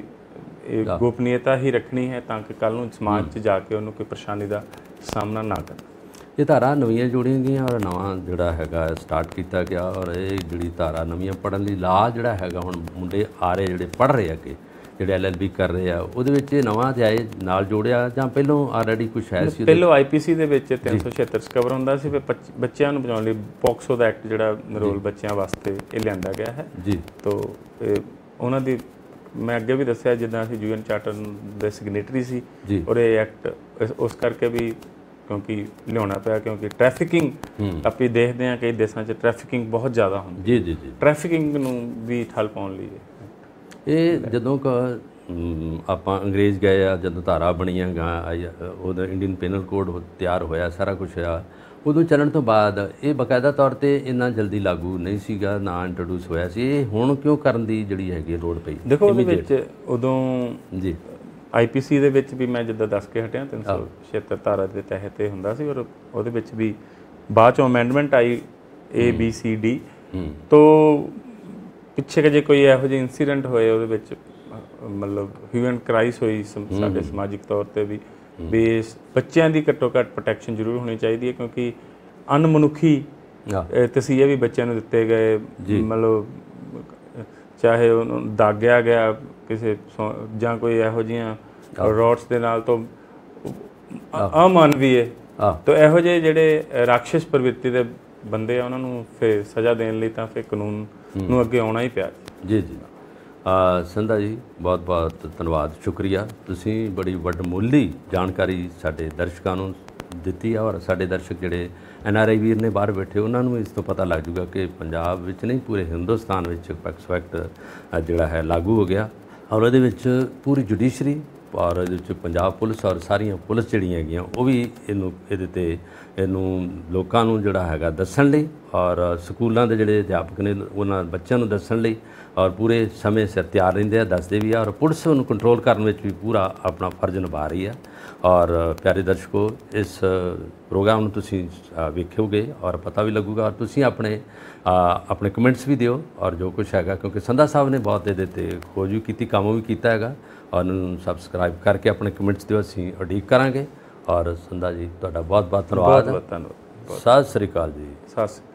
ਗੋਪਨੀਯਤਾ ਹੀ ਰੱਖਣੀ ਹੈ ਤਾਂ ਕਿ ਕੱਲ੍ਹ ਨੂੰ ਸਮਾਜ 'ਚ ਜਾ ਕੇ ਉਹਨੂੰ ਕੋਈ ਪਰੇਸ਼ਾਨੀ ਦਾ ਸਾਹਮਣਾ ਨਾ ਕਰਨਾ। ਇਹ ਧਾਰਾ ਨਵੀਆਂ ਜੋੜੀਆਂ ਗਈਆਂ ਔਰ ਨਵਾਂ ਜਿਹੜਾ ਹੈਗਾ ਸਟਾਰਟ ਕੀਤਾ ਗਿਆ ਔਰ ਇਹ ਜਿਹੜੀ ਧਾਰਾ ਨਵੀਆਂ ਪੜ੍ਹਨ ਲਈ ਲਾਅ ਜਿਹੜਾ ਹੈਗਾ ਹੁਣ ਮੁੰਡੇ ਆ ਰਹੇ ਜਿਹੜੇ ਪੜ੍ਹ ਰਹੇ ਅੱਗੇ ਜਿਹੜੇ LLB ਕਰ ਰਹੇ ਆ ਉਹਦੇ ਵਿੱਚ ਇਹ ਨਵਾਂ ਅਧਿਆਇ ਨਾਲ ਜੋੜਿਆ ਜਾਂ ਪਹਿਲਾਂ ਆਲਰੇਡੀ ਕੁਛ ਹੈ ਸੀ? ਪਹਿਲਾਂ IPC ਦੇ ਵਿੱਚ 376 ਕਵਰ ਹੁੰਦਾ ਸੀ ਫਿਰ ਬੱਚਿਆਂ ਨੂੰ ਬਚਾਉਣ ਲਈ ਪੋਕਸੋ ਦਾ ਐਕਟ ਜਿਹੜਾ ਰੋਲ ਬੱਚਿਆਂ ਵਾਸਤੇ ਇਹ ਲਿਆਂਦਾ ਗਿਆ ਹੈ ਜੀ। ਤੋ ਉਹਨਾਂ ਦੀ ਮੈਂ ਅੱਗੇ ਵੀ ਦੱਸਿਆ ਜਿੱਦਾਂ ਅਸੀਂ UN ਚਾਰਟਰ ਦੇ ਸਿਗਨੇਟਰੀ ਸੀ ਔਰ ਇਹ ਐਕਟ ਉਸ ਕਰਕੇ ਵੀ ਕਿਉਂਕਿ ਲਿਆਉਣਾ ਪਿਆ ਕਿਉਂਕਿ ਟ੍ਰੈਫਿਕਿੰਗ ਆਪਾਂ ਦੇਖਦੇ ਹਾਂ ਕਈ ਦੇਸ਼ਾਂ 'ਚ ਟ੍ਰੈਫਿਕਿੰਗ ਬਹੁਤ ਜ਼ਿਆਦਾ ਹੁੰਦੀ ਜੀ ਟ੍ਰੈਫਿਕਿੰਗ ਨੂੰ ਵੀ ਠੱਲ ਪਾਉਣ ਲਈ ਇਹ ਜਦੋਂ ਆਪਾਂ ਅੰਗਰੇਜ਼ ਗਏ ਆ ਜਦੋਂ ਧਾਰਾ ਬਣੀਆਂ ਉਹਦਾ ਇੰਡੀਅਨ ਪੈਨਲ ਕੋਡ ਤਿਆਰ ਹੋਇਆ ਸਾਰਾ ਕੁਛ ਆ ਉਦੋਂ ਚੱਲਣ ਤੋਂ ਬਾਅਦ ਇਹ ਬਕਾਇਦਾ ਤੌਰ 'ਤੇ ਇੰਨਾ ਜਲਦੀ ਲਾਗੂ ਨਹੀਂ ਸੀਗਾ ਨਾ ਇੰਟਰੋਡਿਊਸ ਹੋਇਆ ਸੀ ਇਹ ਹੁਣ ਕਿਉਂ ਕਰਨ ਦੀ ਜਿਹੜੀ ਹੈਗੀ ਲੋੜ ਪਈ? ਦੇਖੋ ਉਹਦੇ ਵਿੱਚ ਉਦੋਂ ਜੀ IPC ਦੇ ਵਿੱਚ ਵੀ ਮੈਂ ਜਿੱਦਾਂ ਦੱਸ ਕੇ ਹਟਿਆ 376 ਧਾਰਾ ਦੇ ਤਹਿਤ ਇਹ ਹੁੰਦਾ ਸੀ ਔਰ ਉਹਦੇ ਵਿੱਚ ਵੀ ਬਾਅਦ 'ਚੋਂ ਅਮੈਂਡਮੈਂਟ ਆਈ ABCD ਤੋਂ ਪਿੱਛੇ ਜੇ ਕੋਈ ਇਹੋ ਜਿਹੇ ਇੰਸੀਡੈਂਟ ਹੋਏ ਉਹਦੇ ਵਿੱਚ ਮਤਲਬ ਹਿਊਮਨ ਕ੍ਰਾਈਸ ਹੋਈ ਸਾਡੇ ਸਮਾਜਿਕ ਤੌਰ 'ਤੇ ਵੀ ਬੱਚਿਆਂ ਦੀ ਘੱਟੋ ਘੱਟ ਪ੍ਰੋਟੈਕਸ਼ਨ ਜ਼ਰੂਰ ਹੋਣੀ ਚਾਹੀਦੀ ਹੈ ਕਿਉਂਕਿ ਅਣਮਨੁੱਖੀ ਤਸੀਹੇ ਵੀ ਬੱਚਿਆਂ ਨੂੰ ਦਿੱਤੇ ਗਏ ਮਤਲਬ ਚਾਹੇ ਉਹਨੂੰ ਦਾਗਿਆ ਗਿਆ ਕਿਸੇ ਜਾਂ ਕੋਈ ਇਹੋ ਜਿਹੀਆਂ ਰੋਡਸ ਦੇ ਨਾਲ ਤੋਂ ਅਮਾਨਵੀ ਹੈ ਤਾਂ ਇਹੋ ਜਿਹੇ ਜਿਹੜੇ ਰਾਖਸ਼ ਪ੍ਰਵਿਰਤੀ ਦੇ ਬੰਦੇ ਆ ਉਹਨਾਂ ਨੂੰ ਫਿਰ ਸਜ਼ਾ ਦੇਣ ਲਈ ਤਾਂ ਫਿਰ ਕਾਨੂੰਨ ਨੂੰ ਅੱਗੇ ਆਉਣਾ ਹੀ ਪਿਆ ਜੀ। ਸੰਧਾ ਜੀ ਬਹੁਤ ਬਹੁਤ ਧੰਨਵਾਦ ਸ਼ੁਕਰੀਆ ਤੁਸੀਂ ਬੜੀ ਵੱਡਮੁੱਲੀ ਜਾਣਕਾਰੀ ਸਾਡੇ ਦਰਸ਼ਕਾਂ ਨੂੰ ਦਿੱਤੀ ਔਰ ਸਾਡੇ ਦਰਸ਼ਕ ਜਿਹੜੇ NRI ਵੀਰ ਨੇ ਬਾਹਰ ਬੈਠੇ ਉਹਨਾਂ ਨੂੰ ਇਸ ਤੋਂ ਪਤਾ ਲੱਗ ਜੂਗਾ ਕਿ ਪੰਜਾਬ ਵਿੱਚ ਨਹੀਂ ਪੂਰੇ ਹਿੰਦੁਸਤਾਨ ਵਿੱਚ ਪੈਕਸੋ ਐਕਟ ਜਿਹੜਾ ਹੈ ਲਾਗੂ ਹੋ ਗਿਆ ਔਰ ਉਹਦੇ ਵਿੱਚ ਪੂਰੀ ਜੁਡੀਸ਼ਰੀ ਔਰ ਇਹਦੇ ਵਿੱਚ ਪੰਜਾਬ ਪੁਲਿਸ ਔਰ ਸਾਰੀਆਂ ਪੁਲਿਸ ਜਿਹੜੀਆਂ ਹੈਗੀਆਂ ਉਹ ਵੀ ਇਹਦੇ 'ਤੇ ਇਹਨੂੰ ਲੋਕਾਂ ਨੂੰ ਜਿਹੜਾ ਹੈਗਾ ਦੱਸਣ ਲਈ ਔਰ ਸਕੂਲਾਂ ਦੇ ਜਿਹੜੇ ਅਧਿਆਪਕ ਨੇ ਉਹਨਾਂ ਬੱਚਿਆਂ ਨੂੰ ਦੱਸਣ ਲਈ ਔਰ ਪੂਰੇ ਸਮੇਂ ਸਿਰ ਤਿਆਰ ਰਹਿੰਦੇ ਆ ਦੱਸਦੇ ਵੀ ਆ ਔਰ ਪੁਲਿਸ ਉਹਨੂੰ ਕੰਟਰੋਲ ਕਰਨ ਵਿੱਚ ਵੀ ਪੂਰਾ ਆਪਣਾ ਫਰਜ਼ ਨਿਭਾ ਰਹੀ ਆ ਔਰ ਪਿਆਰੇ ਦਰਸ਼ਕੋ ਇਸ ਪ੍ਰੋਗਰਾਮ ਨੂੰ ਤੁਸੀਂ ਵੇਖੋਗੇ ਔਰ ਪਤਾ ਵੀ ਲੱਗੂਗਾ ਔਰ ਤੁਸੀਂ ਆਪਣੇ ਕਮੈਂਟਸ ਵੀ ਦਿਓ ਔਰ ਜੋ ਕੁਛ ਹੈਗਾ ਕਿਉਂਕਿ ਸੰਧਾ ਸਾਹਿਬ ਨੇ ਬਹੁਤ ਇਹਦੇ 'ਤੇ ਖੋਜ ਵੀ ਕੀਤੀ ਕੰਮ ਵੀ ਕੀਤਾ ਹੈਗਾ ਔਰ ਉਹਨੂੰ ਸਬਸਕ੍ਰਾਈਬ ਕਰਕੇ ਆਪਣੇ ਕਮੈਂਟਸ ਦਿਓ ਅਸੀਂ ਉਡੀਕ ਕਰਾਂਗੇ ਔਰ ਸੰਧਾ ਜੀ ਤੁਹਾਡਾ ਬਹੁਤ ਬਹੁਤ ਧੰਨਵਾਦ। ਧੰਨਵਾਦ। ਸਤਿ ਸ੍ਰੀ ਅਕਾਲ ਜੀ। ਸਤਿ